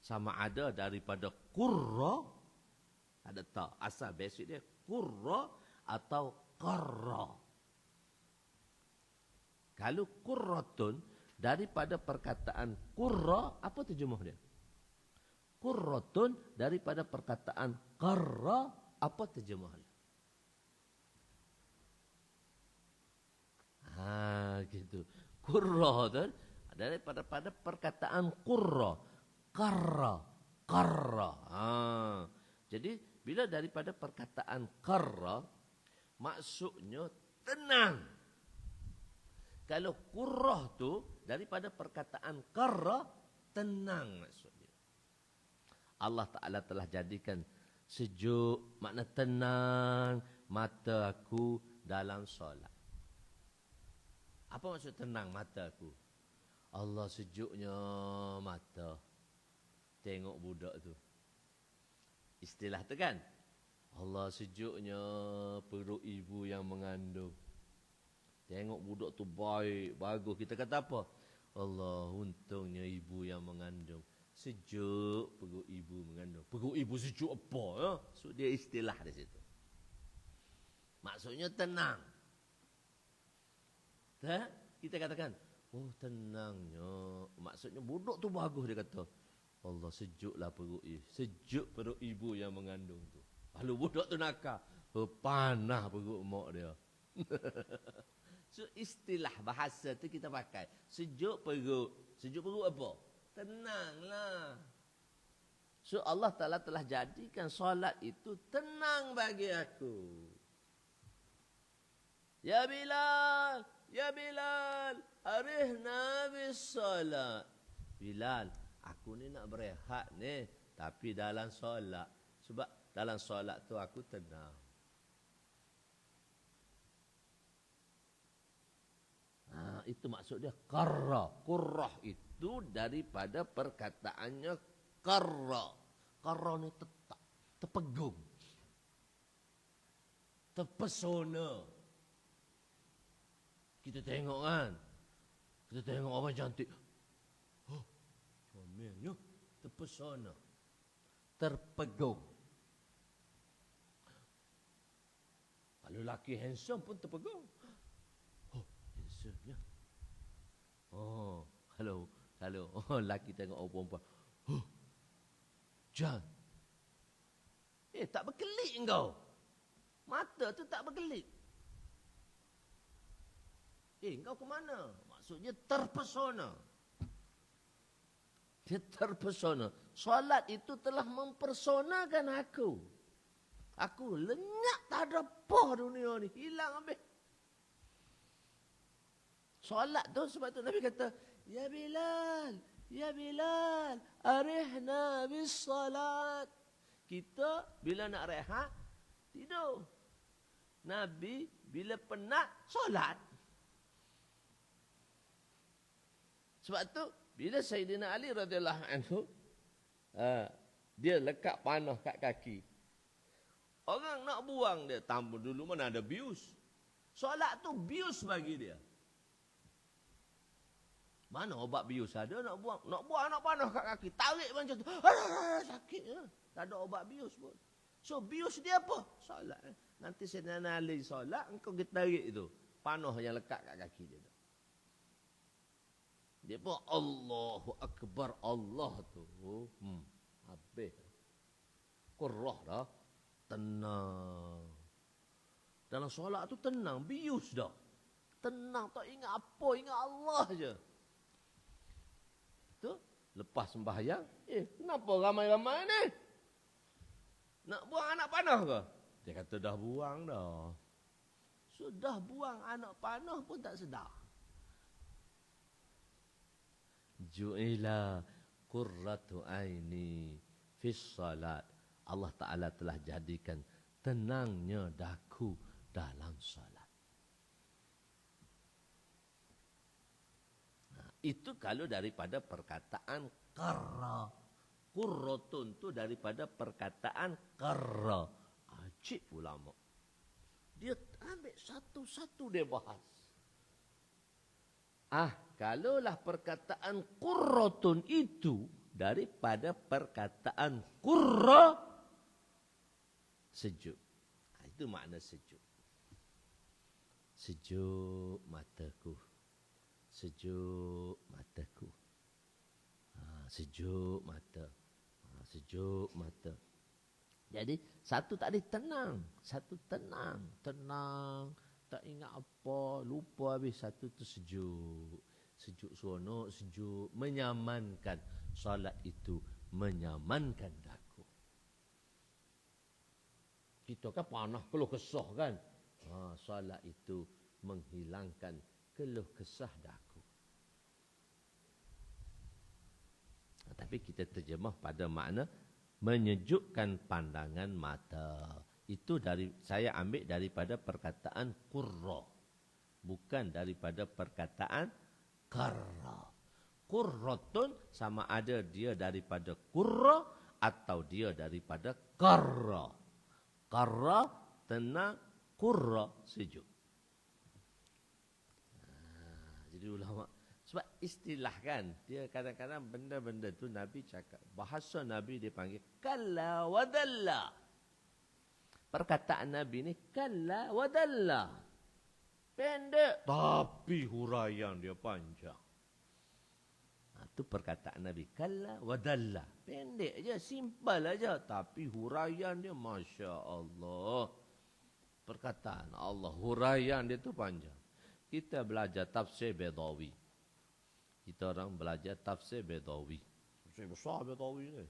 Sama ada daripada qurra, ada tak asal basic dia qurra atau qarra. Kalau qurratun daripada perkataan qurra, apa terjemah dia? Qurratun daripada perkataan qarra, apa terjemah dia? Gitu. Qurra tu daripada perkataan qurra, qarra. Jadi bila daripada perkataan qarra, maksudnya tenang. Kalau qurrah tu daripada perkataan qarra, tenang maksudnya. Allah Ta'ala telah jadikan sejuk, makna tenang mata aku dalam solat. Apa maksud tenang mata aku? Allah sejuknya mata tengok budak tu. Istilah tu kan? Allah sejuknya perut ibu yang mengandung. Tengok budak tu baik, bagus. Kita kata apa? Allah, untungnya ibu yang mengandung. Sejuk perut ibu mengandung. Perut ibu sejuk apa? Ya? So, dia istilah di situ. Maksudnya tenang. Kita katakan, oh tenangnya. Maksudnya budak tu bagus, dia kata. Allah, sejuklah perut ibu. Sejuk perut ibu yang mengandung tu. Lalu budak tu nakal. Oh, panah perut mak dia. So istilah bahasa tu kita pakai. Sejuk perut. Sejuk perut apa? Tenanglah. So Allah Ta'ala telah jadikan solat itu tenang bagi aku. Ya Bilal, arihna bis solat. Bilal, aku ni nak berehat ni, tapi dalam solat. Sebab dalam solat tu aku tenang. Itu maksud dia qarra. Qurrah itu daripada perkataannya qarra. Qarra ni tetap, terpegung, terpesona. Kita tengok kan, kita tengok orang cantik, oh, comelnya, terpesona, terpegung. Kalau lelaki handsome pun terpegung. Ya. Oh, kalau lelaki tengok orang perempuan, Jan, tak berkelip engkau. Mata tu tak berkelip. Engkau ke mana? Maksudnya terpesona. Dia terpesona. Solat itu telah mempersonakan aku. Aku lenyap, tak ada apa dunia ni. Hilang habis. Solat tu sebab tu Nabi kata, Ya Bilal, arihna bis salat. Kita bila nak rehat, tidur. Nabi bila penat, solat. Sebab tu bila Sayyidina Ali radhiyallahu anhu dia lekat panah kat kaki. Orang nak buang dia, tambah dulu mana ada bius. Solat tu bius bagi dia. Mana obat bius ada nak buang? Nak buang nak panah kat kaki. Tarik macam tu. Sakit ya. Tak ada obat bius pun. So bius dia apa? Solat. Nanti saya nalih solat, engkau kita tarik tu. Panah yang lekat kat kaki dia. Dia pun Allahu Akbar Allah tu. Habis. Qurrah dah. Tenang. Dalam solat tu tenang. Bius dah. Tenang. Tak ingat apa. Ingat Allah je. Tu Lepas sembahyang, kenapa ramai-ramai ni? Nak buang anak panah ke? Dia kata dah buang dah. Sudah buang anak panah pun tak sedar. Ju'ila qurratu aini fis salat. Allah Ta'ala telah jadikan tenangnya daku dalam salat. Nah, itu kalau daripada perkataan qarra. Qurratun tu daripada perkataan qarra. Ajib ulama. Dia ambil satu-satu dia bahas. Kalaulah perkataan qurratun itu daripada perkataan qurra, sejuk. Itu makna sejuk. Sejuk mataku. Sejuk mataku. Sejuk mata. Sejuk mata. Jadi satu tadi tenang. Satu tenang. Tenang. Tak ingat apa. Lupa habis. Satu tu sejuk. Sejuk seronok. Sejuk. Menyamankan. Salat itu menyamankan daku. Kita kan panah keluh kesah kan. Salat itu menghilangkan keluh kesah daku. Tapi kita terjemah pada makna menyejukkan pandangan mata. Itu saya ambil daripada perkataan qurra. Bukan daripada perkataan qarra. Qurratun sama ada dia daripada qurra atau dia daripada qarra. Qarra tenang, qurra sejuk. Jadi ulama sebab istilah kan, dia kadang-kadang benda-benda tu Nabi cakap. Bahasa Nabi dia panggil kalla wadalla. Perkataan Nabi ni kalla wadalla. Pendek tapi huraian dia panjang. Itu perkataan Nabi. Kalla wadalla. Pendek je, simple aja. Tapi huraian dia Masya Allah. Perkataan Allah, huraian dia tu panjang. Kita belajar tafsir Bedawi. Kita orang belajar tafsir Bedawi. Tafsir besar Bedawi ni.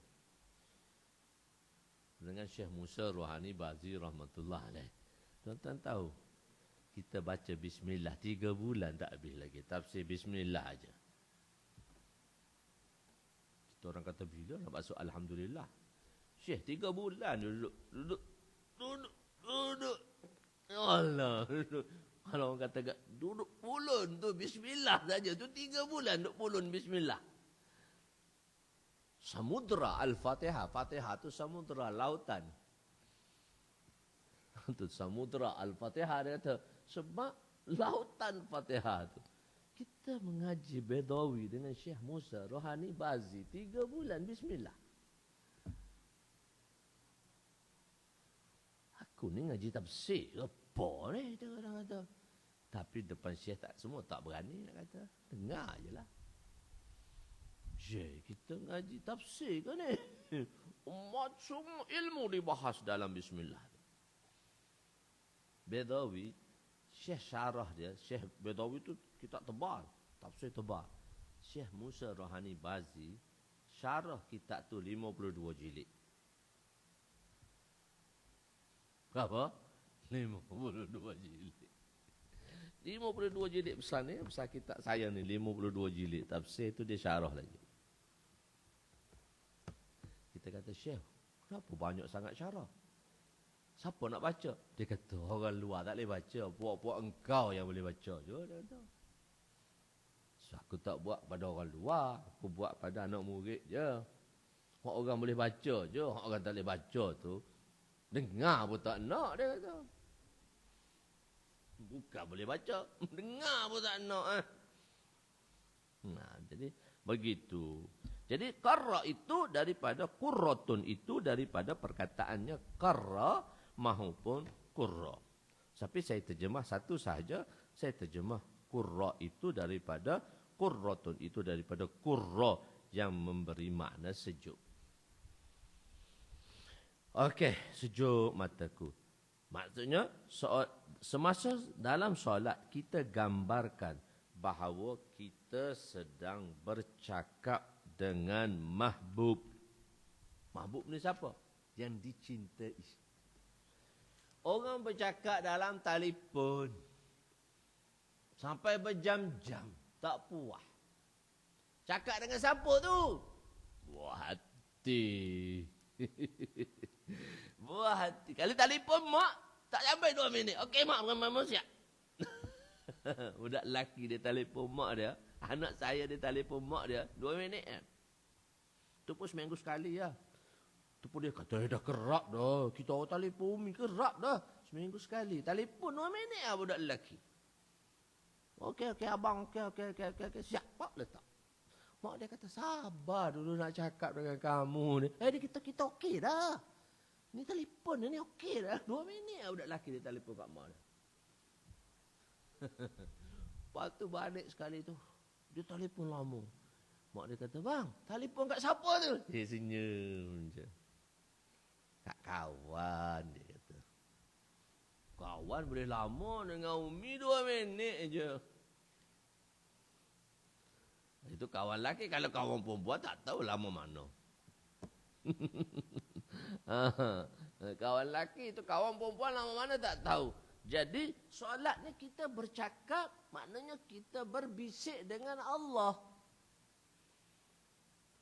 Dengan Syekh Musa Rohani Bazi rahmatullah alaih. Tuan-tuan tahu, kita baca bismillah 3 bulan tak habis lagi. Tafsir bismillah aja. Kita orang kata bila nak masuk alhamdulillah. Syekh 3 bulan duduk. Allah, duduk. Kalau orang kata duduk pulun tu bismillah saja. Tu 3 bulan duduk pulun bismillah. Samudra Al-Fatihah. Fatihah tu samudra, lautan. Itu samudra Al-Fatihah dia kata. Sebab lautan Fatihah tu. Kita mengaji Bedawi dengan Syekh Musa Rohani Bazi 3 bulan bismillah. Aku ni ngaji tafsir. Apa ni dia kata. Tapi depan Syekh tak semua tak berani nak kata. Dengar je lah. Syekh kita ngaji tafsir ke ni? Macam ilmu dibahas dalam bismillah. Bedawi, Syekh syarah dia. Syekh Bedawi tu kitab tebal. Tafsir tebal. Syekh Musa Rohani Bazi syarah kitab tu 52 jilid. Berapa? 52 jilid. 52 jilid besar ni, besar kitab saya ni 52 jilid. Tafsir tu dia syarah lagi. Kita kata, Syekh, kenapa banyak sangat syarah? Siapa nak baca? Dia kata, orang luar tak boleh baca. Puak-puak engkau yang boleh baca je. Dia kata. So, aku tak buat pada orang luar. Aku buat pada anak murid je. Hak orang boleh baca je. Hak orang tak boleh baca tu, dengar pun tak nak, dia kata. Bukan boleh baca, dengar pun tak nak. Nah, jadi begitu. Jadi qarra itu daripada qurratun itu daripada perkataannya qarra maupun qurra. Tapi saya terjemah satu sahaja, saya terjemah qurra itu daripada qurratun itu daripada qurra yang memberi makna sejuk. Okey, sejuk mataku. Maksudnya semasa dalam solat kita gambarkan bahawa kita sedang bercakap dengan mahbub. Mahbub ni siapa? Yang dicintai. Orang bercakap dalam telefon sampai berjam-jam tak puas. Cakap dengan siapa tu? Buah hati. Buah hati. Kalau telefon mak tak sampai 2 minit. Okey mak, mak siap. Budak lelaki dia telefon mak dia, anak saya dia telefon mak dia 2 minit kan. Tu pun seminggu sekali lah. Tu pun dia kata, dah kerap dah. Kita orang telefon umi kerap dah. Seminggu sekali. Telefon 2 minit lah budak lelaki. Okey abang, okey. Siap, pak letak. Mak dia kata, sabar dulu nak cakap dengan kamu ni. Dia kita okey dah. Ni telefon ni okey dah. 2 minit lah budak lelaki dia telefon kat mak dia. Lepas tu balik sekali tu. Dia telefon lama. Mak dia kata, bang, telefon kat siapa tu? Dia senyum je. Kat kawan, dia kata. Kawan boleh lama dengan umi 2 minit je. Itu kawan lelaki. Kalau kawan perempuan tak tahu lama mana. Kawan lelaki itu kawan perempuan lama mana tak tahu. Jadi solat ni kita bercakap, maknanya kita berbisik dengan Allah.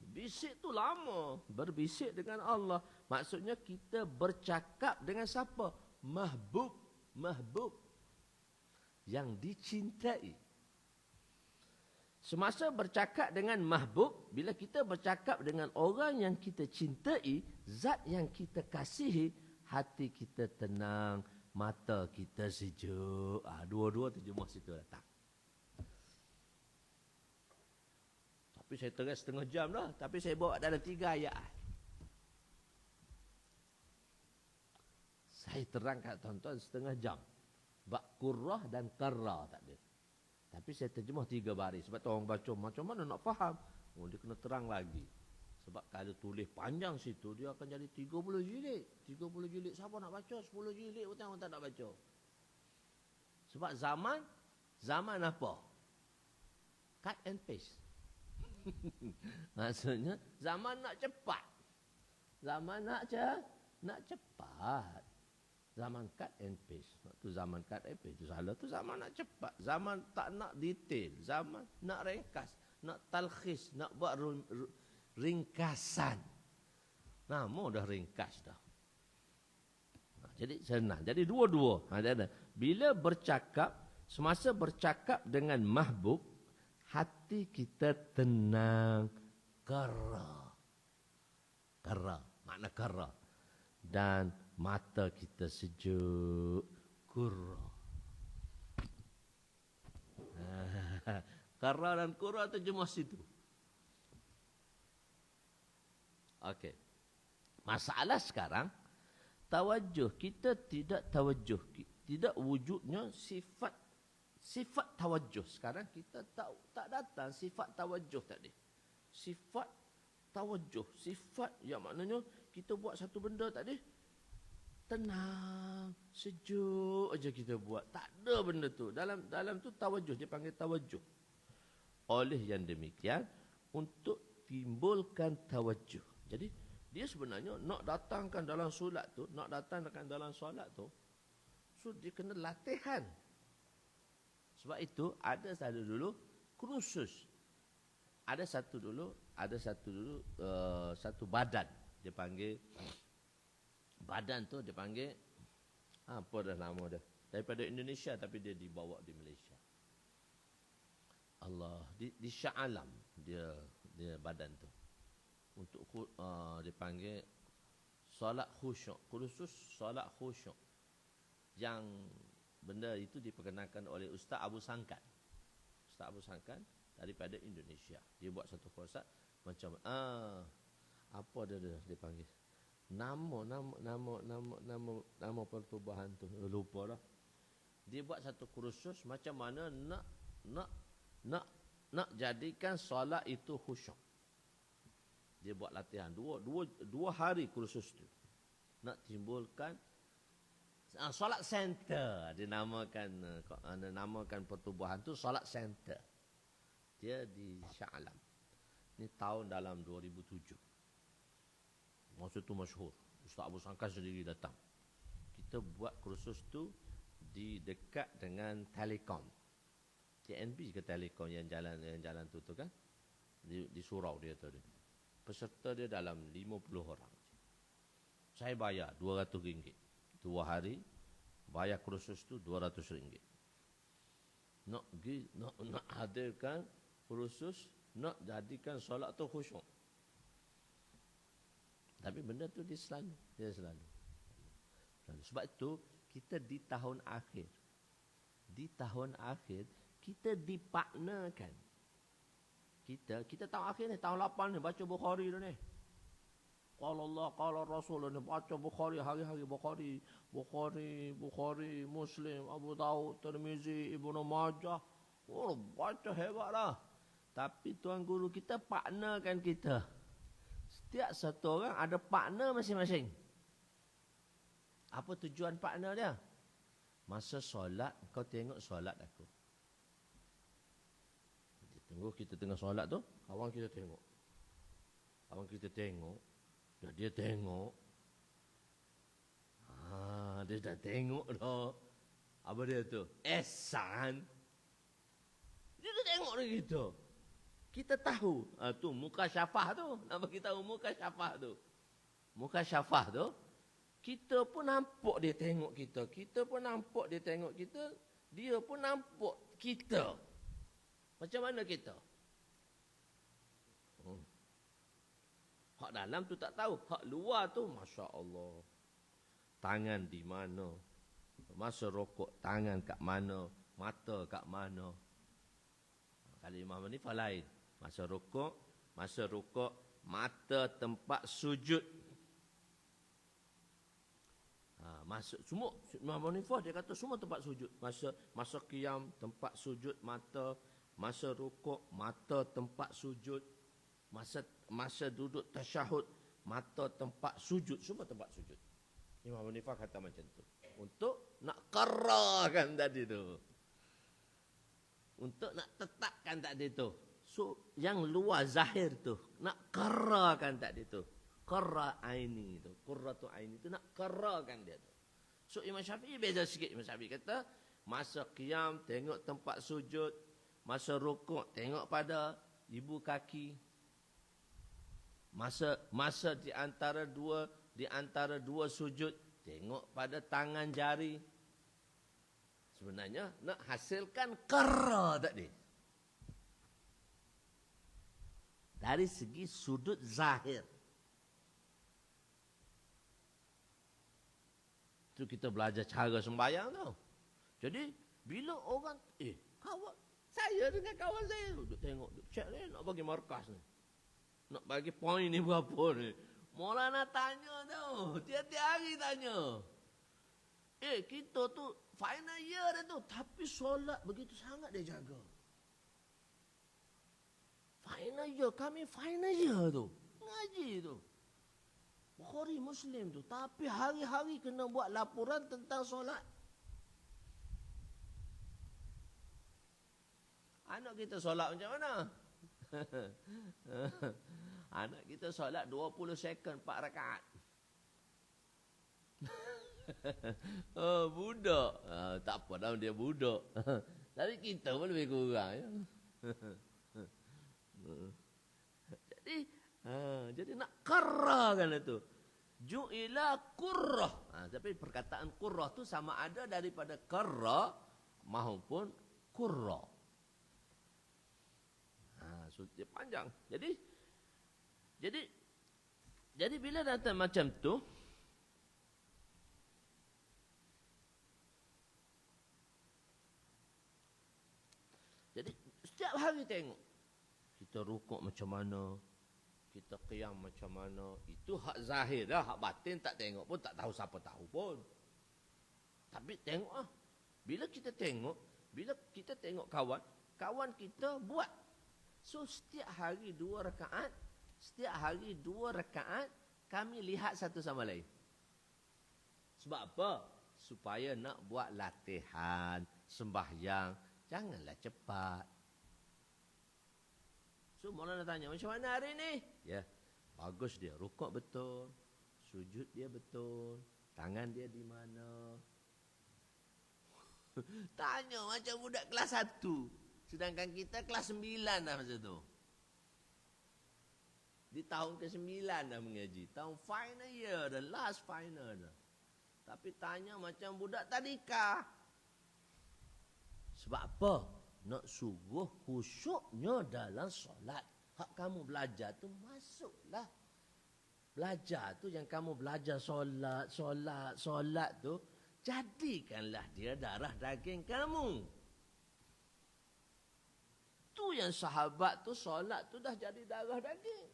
Bisik tu lama. Berbisik dengan Allah. Maksudnya kita bercakap dengan siapa? Mahbub. Yang dicintai. Semasa bercakap dengan mahbub, bila kita bercakap dengan orang yang kita cintai, zat yang kita kasihi, hati kita tenang, mata kita sejuk. Dua-dua terjemah situ datang. Tapi saya terus setengah jam dah. Tapi saya bawa dalam 3 ayat. Saya terangkan tuan-tuan setengah jam. Bak kurrah dan karrah tak ada. Tapi saya terjemah 3 baris. Sebab tu orang baca macam mana nak faham. Dia kena terang lagi. Sebab kalau tulis panjang situ, dia akan jadi 30 jilid. 30 jilid. Siapa nak baca? 10 jilid pun orang tak nak baca. Sebab zaman apa? Cut and paste. Maksudnya zaman nak cepat. Zaman nak cepat. Zaman cut and paste. Tu zaman cut and paste. Itu salah. Tu zaman nak cepat. Zaman tak nak detail. Zaman nak ringkas. Nak talkhis. Nak buat ringkasan. Nama dah ringkas dah. Jadi senang. Jadi dua-dua. Bila bercakap, semasa bercakap dengan mahbub, hati kita tenang. Kera. Makna kera. Dan mata kita sejuk. Kurra. Kera dan kurra terjemah situ. Okey. Masalah sekarang, tawajuh. Kita tidak tawajuh. Tidak wujudnya sifat tawajuh. Sekarang kita tak datang sifat tawajuh tadi. Sifat tawajuh. Sifat yang maknanya kita buat satu benda tadi, tenang, sejuk aja kita buat. Tak ada benda tu. Dalam tu tawajuh. Dia panggil tawajuh. Oleh yang demikian, untuk timbulkan tawajuh. Jadi, dia sebenarnya nak datangkan dalam solat tu, so dia kena latihan. Sebab itu, ada satu dulu kursus. Ada satu dulu satu badan. Dia panggil badan tu dia panggil apa dah nama dia, daripada Indonesia tapi dia dibawa di Malaysia. Allah di Shah Alam dia badan tu untuk dia panggil solat khusyuk, kursus solat khusyuk, yang benda itu diperkenalkan oleh Ustaz Abu Sangkan daripada Indonesia. Dia buat satu kursus macam apa dia panggil nama pertubuhan tu lupa dah. Dia buat satu kursus macam mana nak jadikan solat itu khusyuk. Dia buat latihan dua hari kursus tu. Nak timbulkan solat center. Dia namakan pertubuhan tu solat center. Dia di Shah Alam. Ini tahun dalam 2007. Masa tu masyhur. Ustaz Abu Sangkas sendiri datang. Kita buat kursus tu di dekat dengan Telekom. TNB ke Telekom yang jalan tu kan? Di surau dia tu. Peserta dia dalam 50 orang. Saya bayar RM200. 2 hari bayar kursus tu RM200. Nak hadirkan kursus, nak jadikan solat tu khusyuk. Tapi benda tu dia selalu. Sebab itu kita di tahun akhir kita dipartnerkan. Kita tahun akhir ni, tahun 8 ni baca Bukhari dah ni. Qala Allah, qala Rasul ni baca Bukhari hari-hari Bukhari, Muslim, Abu Daud, Tirmizi, Ibnu Majah. Oh, baca hebatlah. Tapi tuan guru kita partnerkan kita. Setiap satu orang ada partner masing-masing. Apa tujuan partner dia? Masa solat, kau tengok solat aku. Kita tengah solat tu, kawan kita tengok. Dia tengok. Dia dah tengok dah. Apa dia tu? Ihsan. Dia dah tengok dah kita. Kita tahu. Tu mukasyafah tu. Nak bagi tahu mukasyafah tu. Mukasyafah tu. Kita pun nampak dia tengok kita. Kita pun nampak dia tengok kita. Dia pun nampak kita. Macam mana kita? Hak dalam tu tak tahu. Hak luar tu, Masya Allah. Tangan di mana? Masa rokok, tangan kat mana? Mata kat mana? Kalau Imam Hanifah lain. Masa rokok, mata tempat sujud. Masuk semua Imam Hanifah dia kata semua tempat sujud. Masa qiyam tempat sujud mata, masa rukuk mata tempat sujud, masa duduk tasyahud mata tempat sujud, semua tempat sujud. Imam Hanifah kata macam tu. Untuk nak qarrarkan tadi tu. Untuk nak tetapkan tadi tu. So yang luar zahir tu nak qarrarkan tadi tu. Qarra aini tu. Qurratu aini tu nak qarrarkan dia tu. So Imam Syafi'i beza sikit. Imam Syafi'i kata masa qiyam tengok tempat sujud, masa rukuk tengok pada ibu kaki. Masa di antara dua sujud tengok pada tangan jari. Sebenarnya nak hasilkan qarra tadi. Dari segi sudut zahir. Itu kita belajar cara sembahyang tau. Jadi bila orang kawan saya dengan kawan saya duduk tengok, duduk check ni nak bagi markas ni. Nak bagi poin ni berapa ni. Maulana tanya tau. Tiap-tiap hari tanya. Kita tu final year dah tu. Tapi solat begitu sangat dia jaga. Final year. Kami final year tu. Ngaji tu. Bukhari Muslim tu. Tapi hari-hari kena buat laporan tentang solat. Anak kita solat macam mana? Anak kita solat 20 second 4 rakaat. Budak. Tak apa dah dia budak. Tapi kita pun lebih kurang ya. Jadi nak qarrarkan itu. Ju'ila qurrah. Tapi perkataan qurrah tu sama ada daripada qarra maupun qurra. Dia panjang. Jadi bila datang macam tu, jadi setiap hari tengok kita rukuk macam mana, kita qiyam macam mana. Itu hak zahir dah, hak batin tak tengok pun tak tahu, siapa tahu pun. Tapi tengok Bila kita tengok kawan kita buat. So setiap hari 2 rakaat kami lihat satu sama lain. Sebab apa? Supaya nak buat latihan sembahyang, janganlah cepat. So Maulana tanya, macam mana hari ni? Ya, bagus dia. Rukuk betul. Sujud dia betul. Tangan dia di mana? Tanya macam budak kelas 1. Sedangkan kita kelas 9 dah masa tu. Di tahun ke-9 dah mengaji. Tahun final year, the last final dah. Tapi tanya macam budak tadika. Sebab apa? Nak suruh khusyuknya dalam solat. Hak kamu belajar tu masuklah. Belajar tu yang kamu belajar solat tu, jadikanlah dia darah daging kamu. Tu yang sahabat tu solat tu dah jadi darah daging.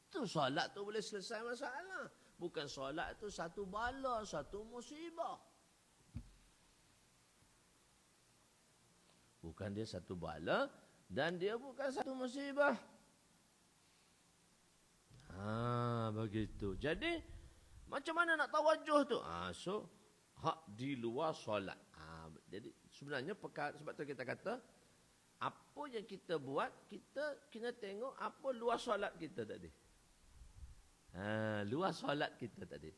Tu solat tu boleh selesai masalah. Bukan solat tu satu bala, satu musibah. Bukan dia satu bala dan dia bukan satu musibah. Begitu. Jadi macam mana nak tawajuh tu? So hak di luar solat. Jadi sebenarnya sebab tu kita kata apa yang kita buat, kita kena tengok apa luar solat kita tadi. Luar solat kita tadi.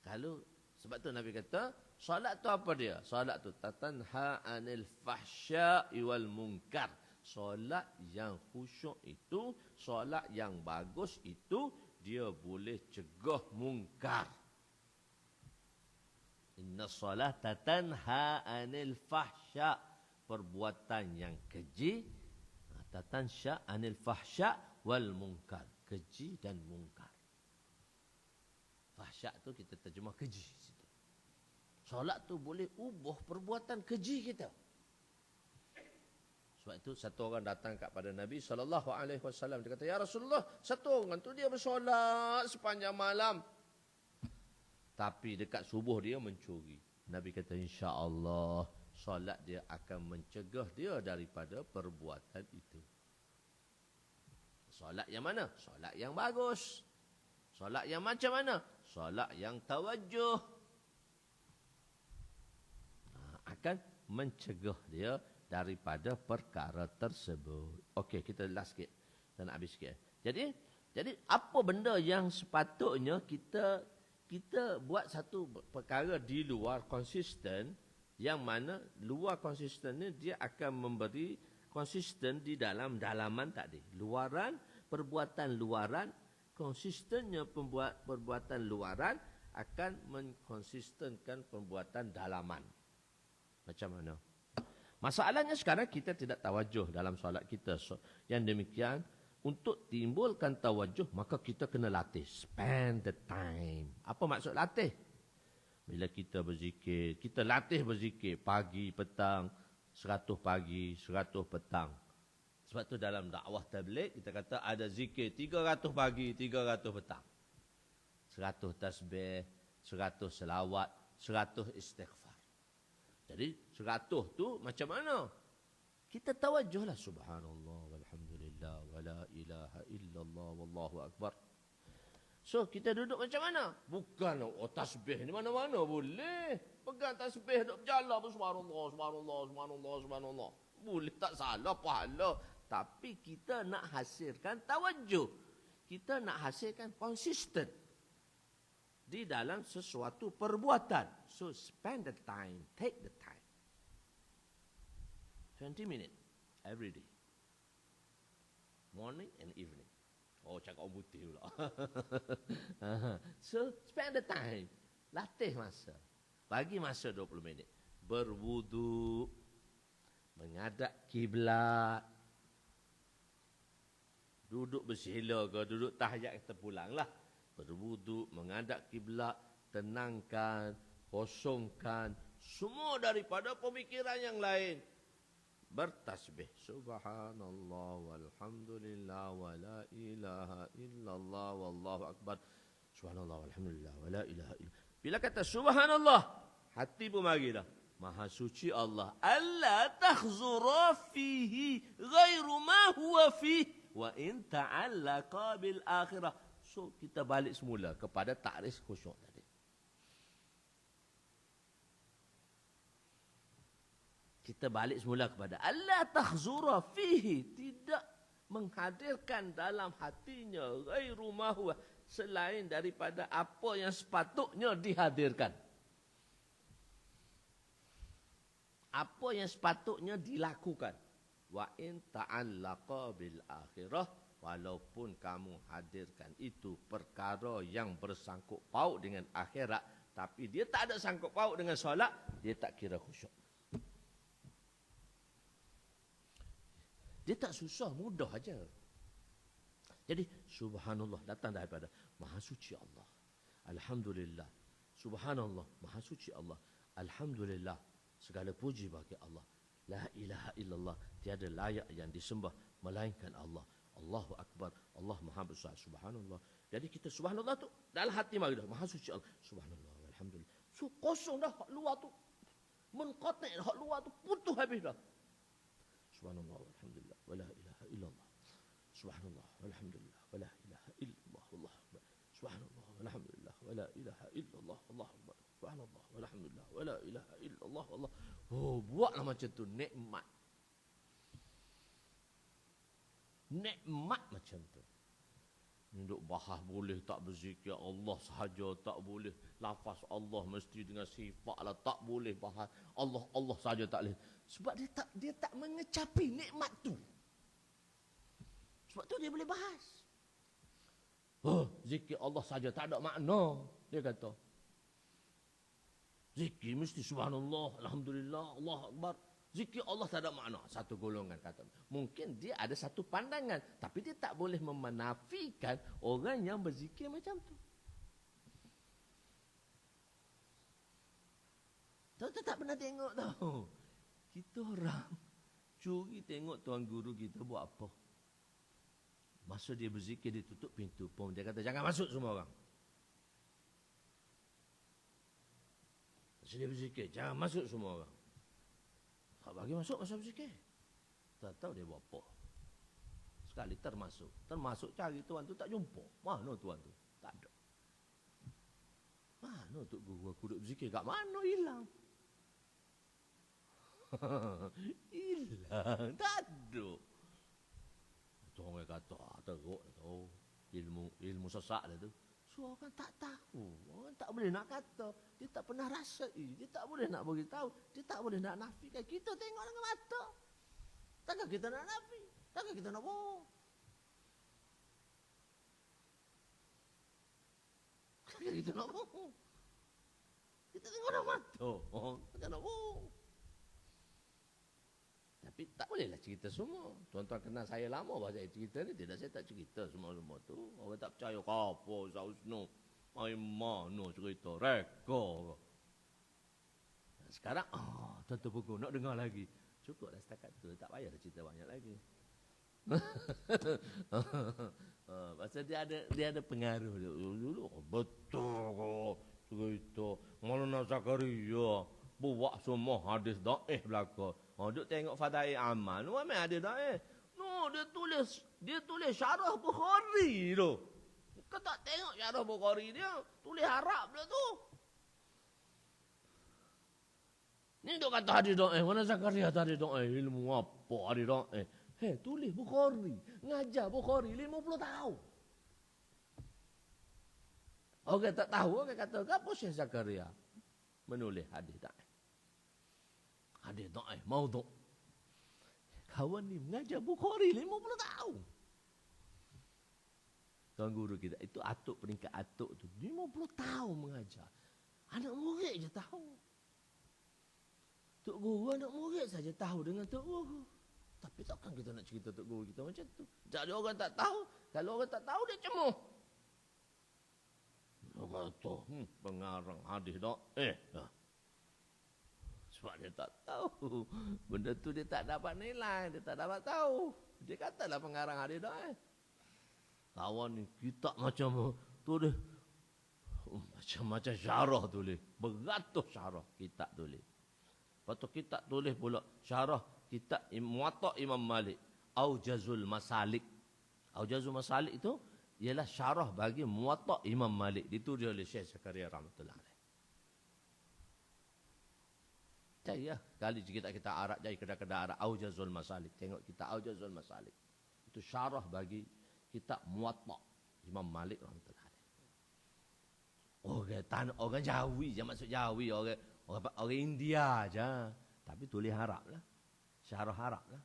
Kalau sebab tu Nabi kata, solat tu apa dia? Solat tu tatanha anil fahsya'i wal munkar. Solat yang khusyuk itu, solat yang bagus itu, dia boleh cegah mungkar. Inna solata tanha anil fahsya. Perbuatan yang keji. Tatanha anil fahsya wal munkar. Keji dan mungkar. Fahsya tu kita terjemah keji. Solat tu boleh ubah perbuatan keji kita. Sebab itu satu orang datang kepada Nabi SAW. Dia kata, ya Rasulullah, satu orang tu dia bersolat sepanjang malam. Tapi dekat subuh dia mencuri. Nabi kata, insya-Allah solat dia akan mencegah dia daripada perbuatan itu. Solat yang mana? Solat yang bagus. Solat yang macam mana? Solat yang tawajuh. Akan mencegah dia daripada perkara tersebut. Okey, kita last sikit. Dan habis sikit. Jadi apa benda yang sepatutnya kita buat satu perkara di luar konsisten, yang mana luar konsisten ni dia akan memberi konsisten di dalam dalaman tadi. Luaran, perbuatan luaran, konsistennya perbuatan luaran akan mengkonsistenkan perbuatan dalaman. Macam mana? Masalahnya sekarang kita tidak tawajuh dalam solat kita. Yang demikian, untuk timbulkan tawajuh, maka kita kena latih. Spend the time. Apa maksud latih? Bila kita berzikir, kita latih berzikir pagi, petang, 100 pagi, 100 petang. Sebab tu dalam dakwah tabligh, kita kata ada zikir 300 pagi, 300 petang. 100 tasbih, 100 selawat, 100 istighfar. Jadi 100 tu macam mana? Kita tawajuhlah subhanallah walhamdulillah wala ilaha illallah wallahu akbar. So kita duduk macam mana? Bukan tasbih ni mana-mana boleh. Pegang tasbih duk berjalan pun subhanallah subhanallah subhanallah subhanallah. Boleh, tak salah pahala. Tapi kita nak hasilkan tawajuh. Kita nak hasilkan konsisten di dalam sesuatu perbuatan. So spend the time, take the time. 20 minutes every day. Morning and evening. Oh, cakap orang putih pula. So spend the time. Latih masa. Bagi masa 20 minit. Berwudu. Menghadap kiblat. Duduk bersila ke, duduk tahiyat kita pulanglah. Berwudu, menghadap kiblat, tenangkan, kosongkan semua daripada pemikiran yang lain. Bertasbih subhanallah walhamdulillah wala ilaha illallah wallahu akbar. Subhanallah walhamdulillah wala ilaha illallah. Bila kata subhanallah, hati pun marilah. Maha suci Allah. Alla takhzura fihi ghairu ma huwa fihi wa in ta'allaqa bil akhirah. So kita balik semula kepada ta'rif khusyuk tadi. Kita balik semula kepada Allah tahzura fihi, tidak menghadirkan dalam hatinya ghairu ma huwa, selain daripada apa yang sepatutnya dihadirkan. Apa yang sepatutnya dilakukan. Wa in ta'allaqa bil akhirah, walaupun kamu hadirkan itu perkara yang bersangkut paut dengan akhirat, tapi dia tak ada sangkut paut dengan solat, dia tak kira khusyuk. Dia tak susah, mudah aja. Jadi subhanallah datang daripada Maha Suci Allah. Alhamdulillah. Subhanallah, Maha Suci Allah. Alhamdulillah. Segala puji bagi Allah. La ilaha illallah, tiada layak yang disembah melainkan Allah. Allahu Akbar, Allah Maha Besar. Subhanallah. Jadi kita subhanallah tu dalam hati mari dah, Maha Suci Allah. Subhanallah, alhamdulillah. So kosong dah hak luar tu. Menqati hak luar tu putus habis dah. Subhanallah, alhamdulillah, wala ilaha illallah. Subhanallah, alhamdulillah, wala ilaha illallah. Allah Akbar. Subhanallah, alhamdulillah, wala ilaha illallah. Allah Akbar. Subhanallah, alhamdulillah, wala ilaha illallah. Allah. Oh, buatlah macam tu, nikmat. Nikmat macam tu. Duduk bahas boleh tak berzikir Allah sahaja, tak boleh lafaz Allah mesti dengan sifat lah, tak boleh bahas Allah Allah sahaja, tak boleh. Sebab dia tak mengecapi nikmat tu. Sebab tu dia boleh bahas. Oh, zikir Allah sahaja tak ada makna, dia kata. Zikir mesti subhanallah, alhamdulillah, Allah Akbar. Zikir Allah tak ada makna. Satu golongan kata. Mungkin dia ada satu pandangan. Tapi dia tak boleh menafikan orang yang berzikir macam tu. Kita tak pernah tengok tau. Kita orang curi tengok tuan guru kita buat apa. Masa dia berzikir, dia tutup pintu pom. Dia kata jangan masuk semua orang. Masa dia berzikir, jangan masuk semua orang. Tak bagi masuk masa berzikir. Tak tahu dia buat apa. Sekali termasuk cari tuan tu tak jumpa. Mana tuan tu? Tak ada. Mana tu guru aku duduk berzikir? Kat mana hilang? Hilang. Tak ada. Orang kata, teruk tu. Ilmu sesak dia tu. So orang tak tahu. Orang tak boleh nak kata. Dia tak pernah rasai. Dia tak boleh nak beritahu. Dia tak boleh nak nafikan. Kita tengok dengan mata. Takkan kita nak nafi? Takkan kita nak bohong? Takkan kita nak bohong? Kita tengok dengan mata. Takkan nak bohong? Tapi tak bolehlah cerita semua. Tuan-tuan kenal saya lama bahasa cerita ni. Tidak, saya tak cerita semua-semua tu. Orang tak percaya ke apa, Zausno. Mai mana cerita, reka. Sekarang, tuan-tuan pukul, nak dengar lagi. Cukuplah setakat tu, tak payah cerita banyak lagi. Pasal dia ada pengaruh dulu. Betul cerita. Maulana Zakaria buat semua hadis daif belaka. Duk tengok Fadail Amal. Memang ada daif. No, dia tulis syarah Bukhari tu. Kau tak tengok syarah Bukhari dia, tulis Arab dia tu. Ni duk kata hadis daif. Mana Zakaria hadis daif? Ilmu apa hadis daif? Tulis Bukhari. Ngajar Bukhari 50 tahun. Orang tak tahu, orang kata, apa Syekh Zakaria menulis hadis daif? Hadis daif, maudhu'. Kawan ni mengajar Bukhari 50 tahun. Tuan guru kita, itu atuk peringkat atuk tu. 50 tahun mengajar. Anak murid je tahu. Tok guru anak murid saja tahu dengan tok guru. Tapi takkan kita nak cerita tok guru kita macam tu. Jadi orang tak tahu. Kalau orang tak tahu, dia cemuh. Dia kata, pengarang hadis daif. Sebab dia tak tahu. Benda tu dia tak dapat nilai. Dia tak dapat tahu. Dia katalah pengarang hadis daif. Kawan ni kitab macam tulis. Macam-macam syarah tulis. Beratus syarah kitab tulis. Lepas tu kitab tulis pula syarah kitab Muwatta' Imam Malik. Aujazul Masalik. Aujazul Masalik itu ialah syarah bagi Muwatta' Imam Malik. Ditulis oleh Syekh Zakaria rahmatullah alaih. Cari lah. Kali kita arak jai kedai-kedai arak Aujazul Masalik. Tengok kita Aujazul Masalik. Itu syarah bagi kita Muwatta Imam Malik rahmatullah. Orang Jawi je, maksud Jawi, orang India aja. Tapi tulis Arab lah. Syarah Arab lah.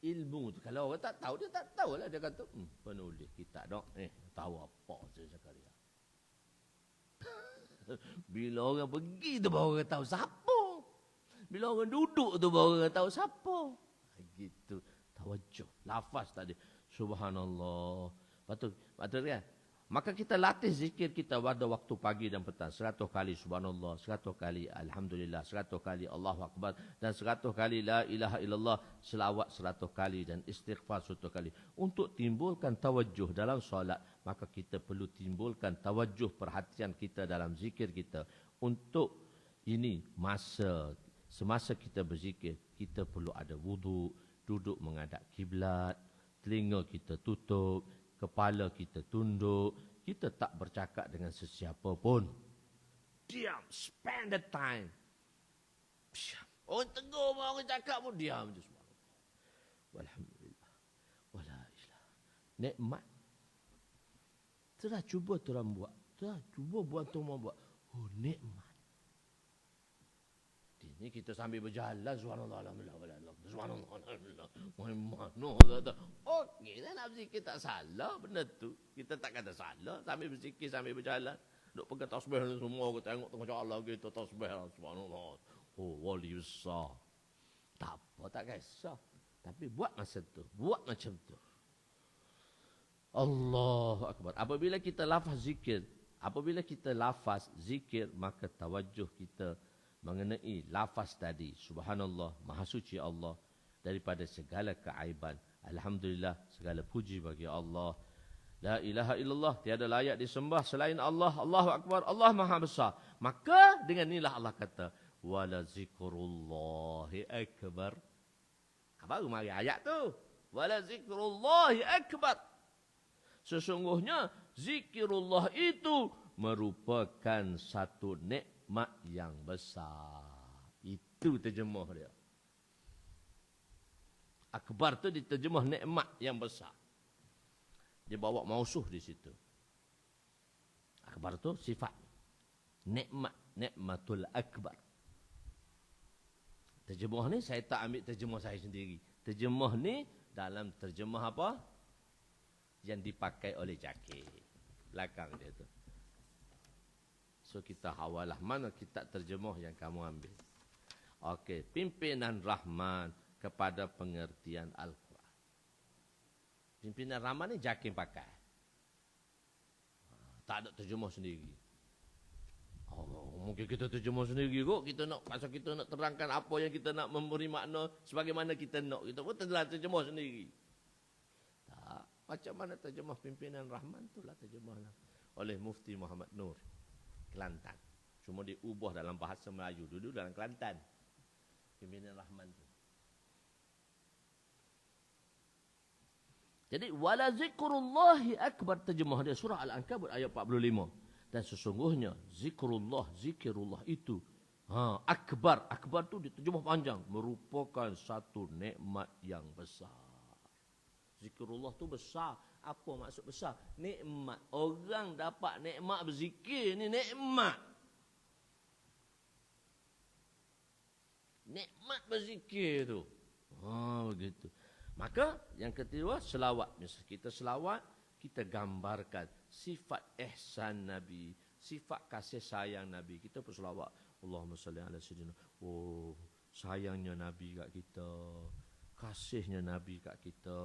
Ilmu tu kalau orang tak tahu, dia tak tahu lah. Dia kata, penulis kita dok, tahu apa saya Zakaria. Bila orang pergi tu baru orang tahu siapa. Bila orang duduk tu baru orang tahu siapa. Gitu. Tawajuh. Lafaz tadi. Subhanallah. Patut kan? Maka kita latih zikir kita pada waktu pagi dan petang. 100 kali subhanallah, 100 kali alhamdulillah, 100 kali Allahu Akbar, dan 100 kali la ilaha illallah, selawat 100 kali dan istighfar 100 kali. Untuk timbulkan tawajuh dalam solat, maka kita perlu timbulkan tawajuh perhatian kita dalam zikir kita. Untuk ini semasa kita berzikir, kita perlu ada wudu, duduk menghadap kiblat, telinga kita tutup, kepala kita tunduk, kita tak bercakap dengan sesiapa pun. Diam, spend the time. Orang tegur, orang cakap pun diam je semua. Walhamdulillah. Wala ilah. Nikmat. Telah cuba terang buat. Telah cuba buat tu mau buat. Oh, nikmat. Ini kita sambil berjalan, subhanallah, alhamdulillah, subhanallah, alhamdulillah, mana. Okey, nak berzikir tak salah, benda tu. Kita tak kata salah, sambil berzikir, sambil berjalan. Duk pegang tasbih semua, kita tengok tengah Allah kita tasbih, subhanallah. Oh, wali besar. Tak apa, tak kisah. Tapi buat masa tu, buat macam tu. Allahu Akbar. Apabila kita lafaz zikir, maka tawajuh kita mengenai lafaz tadi, subhanallah, maha suci Allah daripada segala keaiban. Alhamdulillah, segala puji bagi Allah. La ilaha illallah, tiada layak disembah selain Allah. Allahu Akbar, Allah maha besar. Maka dengan inilah Allah kata, wala zikrullahi akbar. Baru mari ayat tu. Wala zikrullahi akbar. Sesungguhnya zikirullah itu merupakan satu nikmat yang besar. Itu terjemah dia. Akbar tu diterjemah nikmat yang besar. Dia bawa mausuh di situ. Akbar tu sifat. Nikmat, nikmatul akbar. Terjemah ni saya tak ambil terjemah saya sendiri. Terjemah ni dalam terjemah apa? Yang dipakai oleh Jakir. Belakang dia tu. So kita hawalah mana kitab terjemah yang kamu ambil. Okey, pimpinan Rahman kepada pengertian Al-Quran. Pimpinan Rahman ni Jakir pakai. Tak ada terjemah sendiri. Oh, mungkin kita terjemah sendiri kok. Kita nak, pasal kita nak terangkan apa yang kita nak memberi makna sebagaimana kita nak. Kita pun terjemah sendiri. Tak. Macam mana terjemah pimpinan Rahman itulah terjemah oleh Mufti Muhammad Nur, Kelantan. Cuma diubah dalam bahasa Melayu. Dulu dalam Kelantan. Pimpinan Rahman tu. Jadi wala zikrullahi akbar, terjemah dia surah Al-Ankabut ayat 45. Dan sesungguhnya zikirullah itu akbar. Akbar tu diterjemah panjang, merupakan satu nikmat yang besar. Zikirullah tu besar. Apa maksud besar? Nikmat. Orang dapat nikmat berzikir ni nikmat. Nikmat berzikir tu. Begitu. Maka yang kedua selawat. Misalnya kita selawat, kita gambarkan sifat ihsan Nabi, sifat kasih sayang Nabi. Kita pun selawat. Allahumma salli ala sayyidina. Oh, sayangnya Nabi kat kita. Kasihnya Nabi kat kita.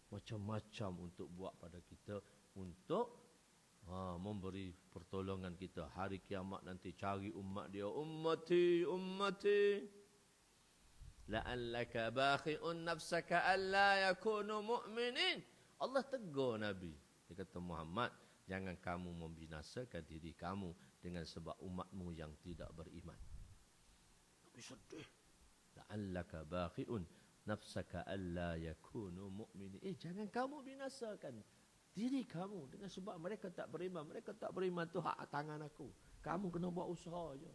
Macam-macam untuk buat pada kita. Untuk memberi pertolongan kita. Hari kiamat nanti cari umat dia. Ummati, ummati. La'allaka bakhi'un nafsaka alla yakunu mu'minin. Allah tegur Nabi. Dia kata, Muhammad, jangan kamu membinasakan diri kamu dengan sebab umatmu yang tidak beriman. Nabi sedih. La'allaka bakhi'un nafsaka alla yakunu mu'minin. Jangan kamu binasakan diri kamu. Dengan sebab mereka tak beriman. Mereka tak beriman tu hak tangan aku. Kamu kena buat usaha je.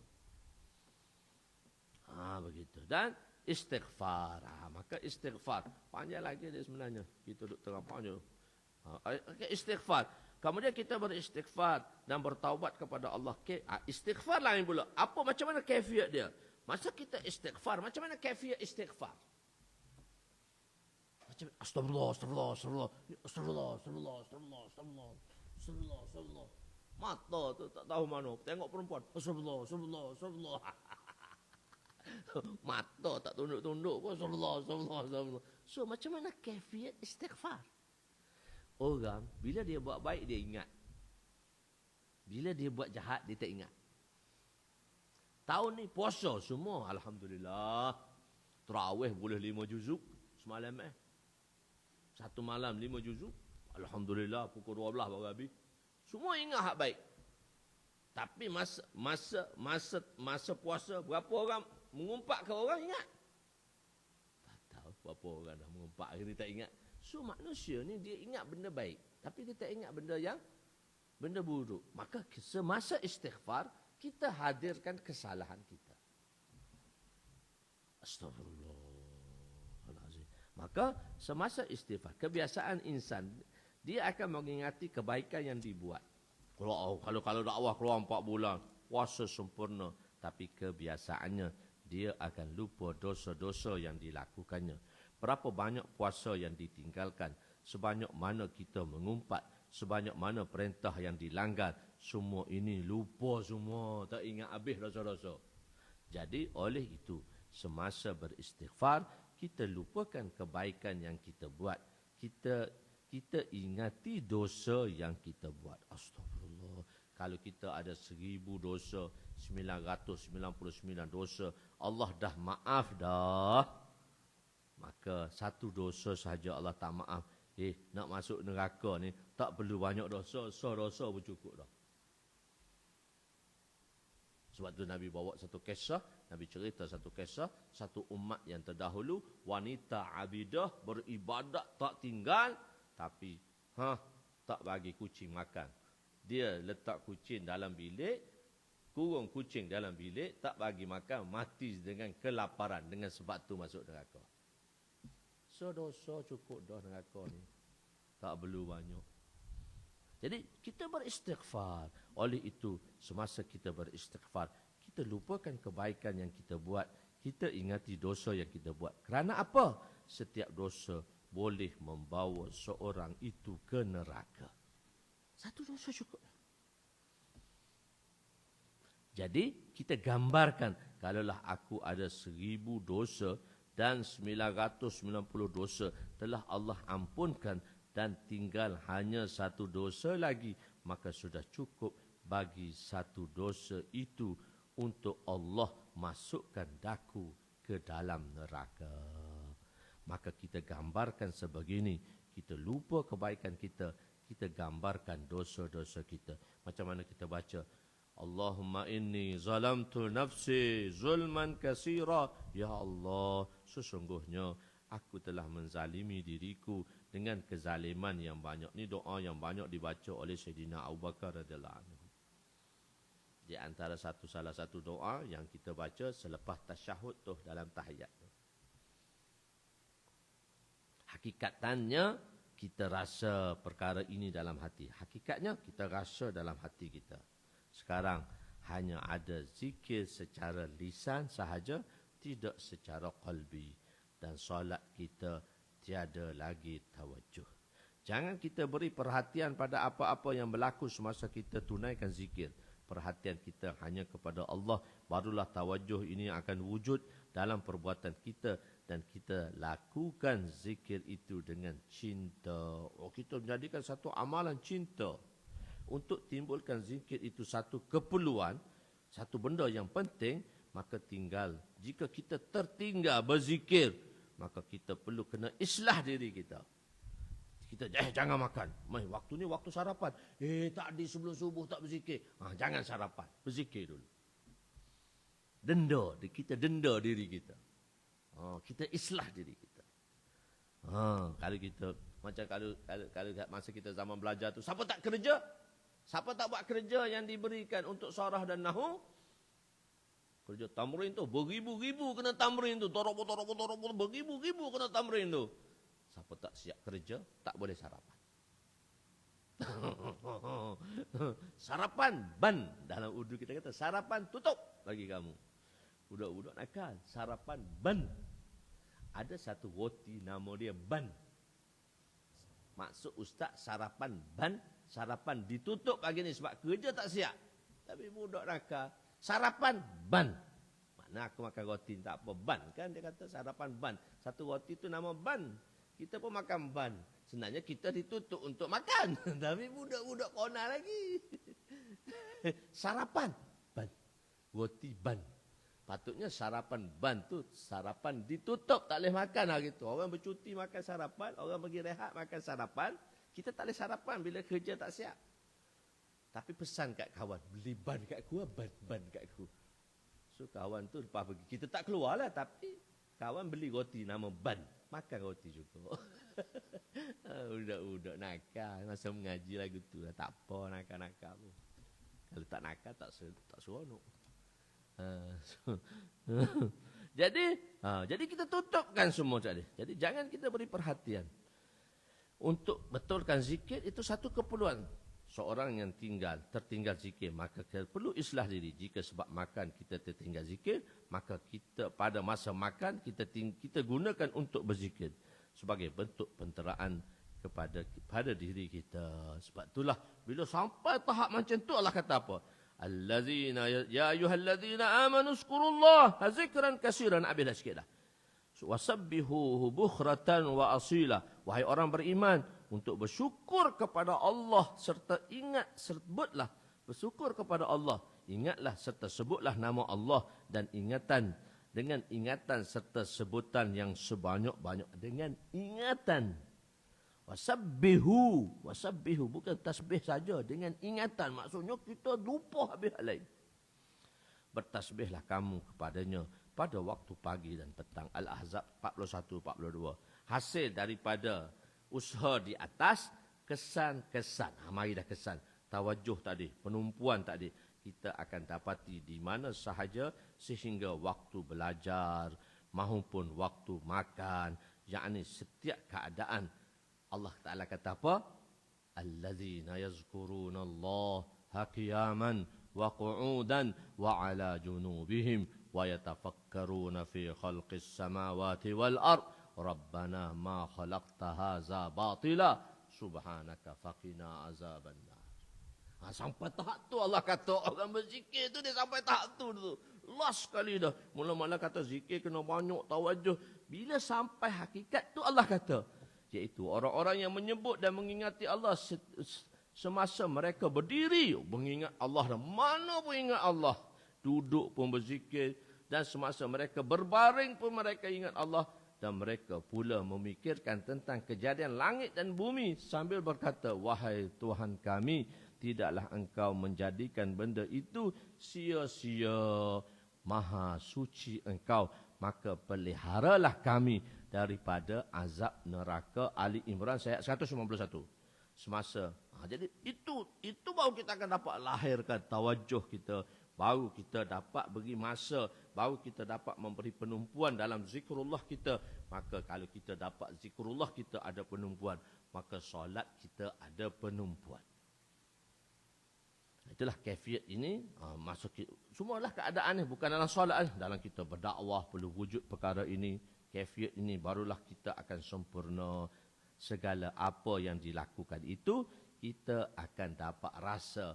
Begitu. Dan istighfar. Maka istighfar. Panjang lagi dia sebenarnya. Kita duduk terapang je. Istighfar. Kemudian kita beristighfar dan bertaubat kepada Allah. Istighfar lain pula. Macam mana kaifiat dia? Masa kita istighfar, macam mana kaifiat istighfar? Macam astagfirullah, astagfirullah, astagfirullah, astagfirullah, astagfirullah, astagfirullah, astagfirullah, astagfirullah, astagfirullah. Mata tu tak tahu mana. Tengok perempuan. Astagfirullah, astagfirullah, astagfirullah. Mata tak tunduk-tunduk pun. Astagfirullah, astagfirullah, astagfirullah. So macam mana kaifiat istighfar? Orang, bila dia buat baik, dia ingat. Bila dia buat jahat, dia tak ingat. Tahun ni puasa semua, alhamdulillah. Tarawih boleh 5 juzuk semalam Satu malam 5 juzuk. Alhamdulillah, pukul 12 baru habis. Semua ingat hak baik. Tapi masa puasa, berapa orang mengumpat ke orang ingat? Tak tahu berapa orang dah mengumpat, akhirnya tak ingat. So manusia ni dia ingat benda baik, tapi dia tak ingat benda buruk. Maka semasa istighfar, kita hadirkan kesalahan kita. Astagfirullahaladzim. Maka semasa istighfar, kebiasaan insan, dia akan mengingati kebaikan yang dibuat. Kalau dakwah keluar 4 bulan, puasa sempurna, tapi kebiasaannya dia akan lupa dosa-dosa yang dilakukannya. Berapa banyak puasa yang ditinggalkan, sebanyak mana kita mengumpat, sebanyak mana perintah yang dilanggar, semua ini lupa semua, tak ingat habis dosa-dosa. Jadi oleh itu, semasa beristighfar, kita lupakan kebaikan yang kita buat. Kita ingati dosa yang kita buat. Astagfirullah. Kalau kita ada 1000 dosa, 999 dosa, Allah dah maaf dah. Maka satu dosa sahaja Allah tak maaf. Nak masuk neraka ni tak perlu banyak dosa, dosa pun cukup dah. Sebab tu Nabi bawa satu kisah, Nabi cerita satu kisah, satu umat yang terdahulu, wanita abidah beribadat tak tinggal, tapi tak bagi kucing makan. Dia letak kucing dalam bilik, kurung kucing dalam bilik, tak bagi makan, mati dengan kelaparan, dengan sebab tu masuk neraka. So dosa cukup dah neraka ni. Tak perlu banyak. Jadi kita beristighfar. Oleh itu, semasa kita beristighfar, kita lupakan kebaikan yang kita buat. Kita ingati dosa yang kita buat. Kerana apa? Setiap dosa boleh membawa seorang itu ke neraka. Satu dosa cukup. Jadi kita gambarkan, kalaulah aku ada 1000 dosa, dan 990 dosa telah Allah ampunkan dan tinggal hanya satu dosa lagi, maka sudah cukup bagi satu dosa itu untuk Allah masukkan daku ke dalam neraka. Maka kita gambarkan sebegini, kita lupa kebaikan kita, kita gambarkan dosa-dosa kita. Macam mana kita baca, Allahumma inni zalamtu nafsi zulman kasira. Ya Allah, sesungguhnya aku telah menzalimi diriku dengan kezaliman yang banyak. Ini doa yang banyak dibaca oleh Sayyidina Abu Bakar radhiyallahu anhu. Di antara salah satu doa yang kita baca selepas tasyahud tu dalam tahiyat. Hakikatnya kita rasa perkara ini dalam hati. Hakikatnya kita rasa dalam hati kita. Sekarang hanya ada zikir secara lisan sahaja, tidak secara qalbi. Dan solat kita tiada lagi tawajuh. Jangan kita beri perhatian pada apa-apa yang berlaku semasa kita tunaikan zikir. Perhatian kita hanya kepada Allah. Barulah tawajuh ini akan wujud dalam perbuatan kita. Dan kita lakukan zikir itu dengan cinta. Kita menjadikan satu amalan cinta. Untuk timbulkan zikir itu satu keperluan, satu benda yang penting, maka tinggal. Jika kita tertinggal berzikir, maka kita perlu kena islah diri kita. Kita jangan makan. Waktu ni waktu sarapan. Tadi sebelum subuh tak berzikir. Jangan sarapan. Berzikir dulu. Kita denda diri kita. Kita islah diri kita. Kalau kita Macam kalau masa kita zaman belajar tu, siapa tak kerja? Siapa tak buat kerja yang diberikan untuk sarah dan nahu? Kerja tamrin tu, beribu-ribu kena tamrin tu. Torobo, beribu-ribu kena tamrin tu. Siapa tak siap kerja, tak boleh sarapan. Sarapan, ban. Dalam urdu kita kata, sarapan tutup bagi kamu. Budak-budak nakal, sarapan ban. Ada satu roti nama dia ban. Maksud ustaz sarapan ban, sarapan ditutup pagi ni sebab kerja tak siap. Tapi budak nakal, sarapan ban. Mana aku makan roti tak apa ban kan, dia kata sarapan ban. Satu roti tu nama ban. Kita pun makan ban. Sebenarnya kita ditutup untuk makan. Tapi budak-budak kona lagi. Sarapan ban. Roti ban. Patutnya sarapan ban tu sarapan ditutup, tak boleh makan hari tu. Orang bercuti makan sarapan, orang pergi rehat makan sarapan. Kita tak boleh sarapan bila kerja tak siap. Tapi pesan kat kawan, beli ban kat aku, ban kat aku. So kawan tu lepas pergi, kita tak keluar lah, tapi kawan beli roti nama ban. Makan roti juga. Budak-budak nakal. Masa mengaji lagu tu lah. Tak apa nakal-nakal pun. Kalau tak nakal, tak seronok. Jadi kita tutupkan semua tadi. Jadi jangan kita beri perhatian. Untuk betulkan zikir, itu satu keperluan. Seorang yang tertinggal zikir, maka kita perlu islah diri. Jika sebab makan kita tertinggal zikir, maka kita pada masa makan kita gunakan untuk berzikir sebagai bentuk penteraan kepada diri kita. Sebab itulah bila sampai tahap macam tu Allah kata apa? Allazina ya ayyuhallazina amanu zkurullaha zikran katsiran, abilah sikitlah. Wasabbihuhu bukhratan wa asila. Wahai orang beriman, untuk bersyukur kepada Allah serta sebutlah bersyukur kepada Allah. Ingatlah serta sebutlah nama Allah dan dengan ingatan serta sebutan yang sebanyak-banyak dengan ingatan. Wasabbihu bukan tasbih saja, dengan ingatan. Maksudnya kita lupa habis hal lain. Bertasbihlah kamu kepadanya pada waktu pagi dan petang. Al-Ahzab 41-42. Hasil daripada usaha di atas, kesan-kesan. Mari dah kesan. Tawajuh tadi, penumpuan tadi. Kita akan dapati di mana sahaja sehingga waktu belajar maupun waktu makan. Yakni setiap keadaan. Allah Ta'ala kata apa? Allazina yazkuruna Allah qiyaman wa qu'udan wa ala junubihim wa yatafakkaruna fi khalqis samawati wal ard rabbana ma khalaqta hadza batila subhanaka faqina azabannar. Sampai tahap tu Allah kata orang berzikir tu dia sampai tahap tu. Last sekali dah. Mula-mula kata zikir kena banyak tawajuh. Bila sampai hakikat tu Allah kata, iaitu orang-orang yang menyebut dan mengingati Allah semasa mereka berdiri, mengingat Allah, dan mana pun ingat Allah. Duduk pun berzikir, dan semasa mereka berbaring pun mereka ingat Allah. Dan mereka pula memikirkan tentang kejadian langit dan bumi sambil berkata, wahai Tuhan kami, tidaklah engkau menjadikan benda itu sia-sia. Maha suci engkau, maka peliharalah kami daripada azab neraka. Ali Imran ayat 191. Semasa jadi itu baru kita akan dapat lahirkan tawajuh kita, baru kita dapat beri masa, baru kita dapat memberi penumpuan dalam zikrullah kita. Maka kalau kita dapat zikrullah kita ada penumpuan, maka solat kita ada penumpuan. Itulah kaifiat ini. Semualah keadaan ni, bukan dalam solat, dalam kita berdakwah perlu wujud perkara ini. Kaifiat ini barulah kita akan sempurna. Segala apa yang dilakukan itu, kita akan dapat rasa.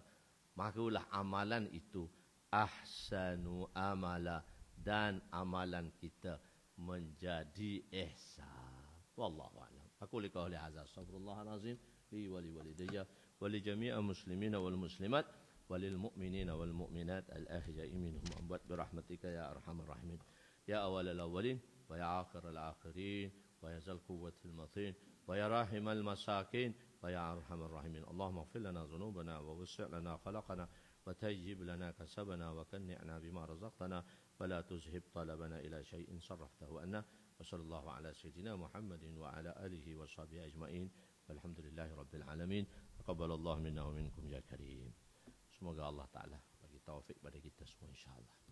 Marulah amalan itu ahsanu amala, dan amalan kita menjadi ihsan. Wallahu a'lam. Aku li qawli hadza, astaghfirullahal azim li wa li walidayya wa li jami'il muslimina wal muslimat wa lil mu'minina wal mu'minat al ahya'i minhum amwat bi rahmatika ya arhamar rahimin. Ya awwalal awwalin wa ya akhiral akhirin wa ya zal quwwatil matin wa ya rahimal masakin wa ya arhamar rahimin. Allahumma ighfir lana dhunubana wa wasi' lana khalaqana wa tayyib lana kasabana wa kanni'na bima razaqtana wa la tuzhib talabana ila shay'in sarraftahu anna Wassallallahu ala sayyidina Muhammadin wa ala alihi wa sahbihi ajma'in. Walhamdulillahi rabbil alamin. Taqabbalallahu minna wa minkum ya karim. Semoga Allah Ta'ala bagi taufik pada kita semua insyaAllah.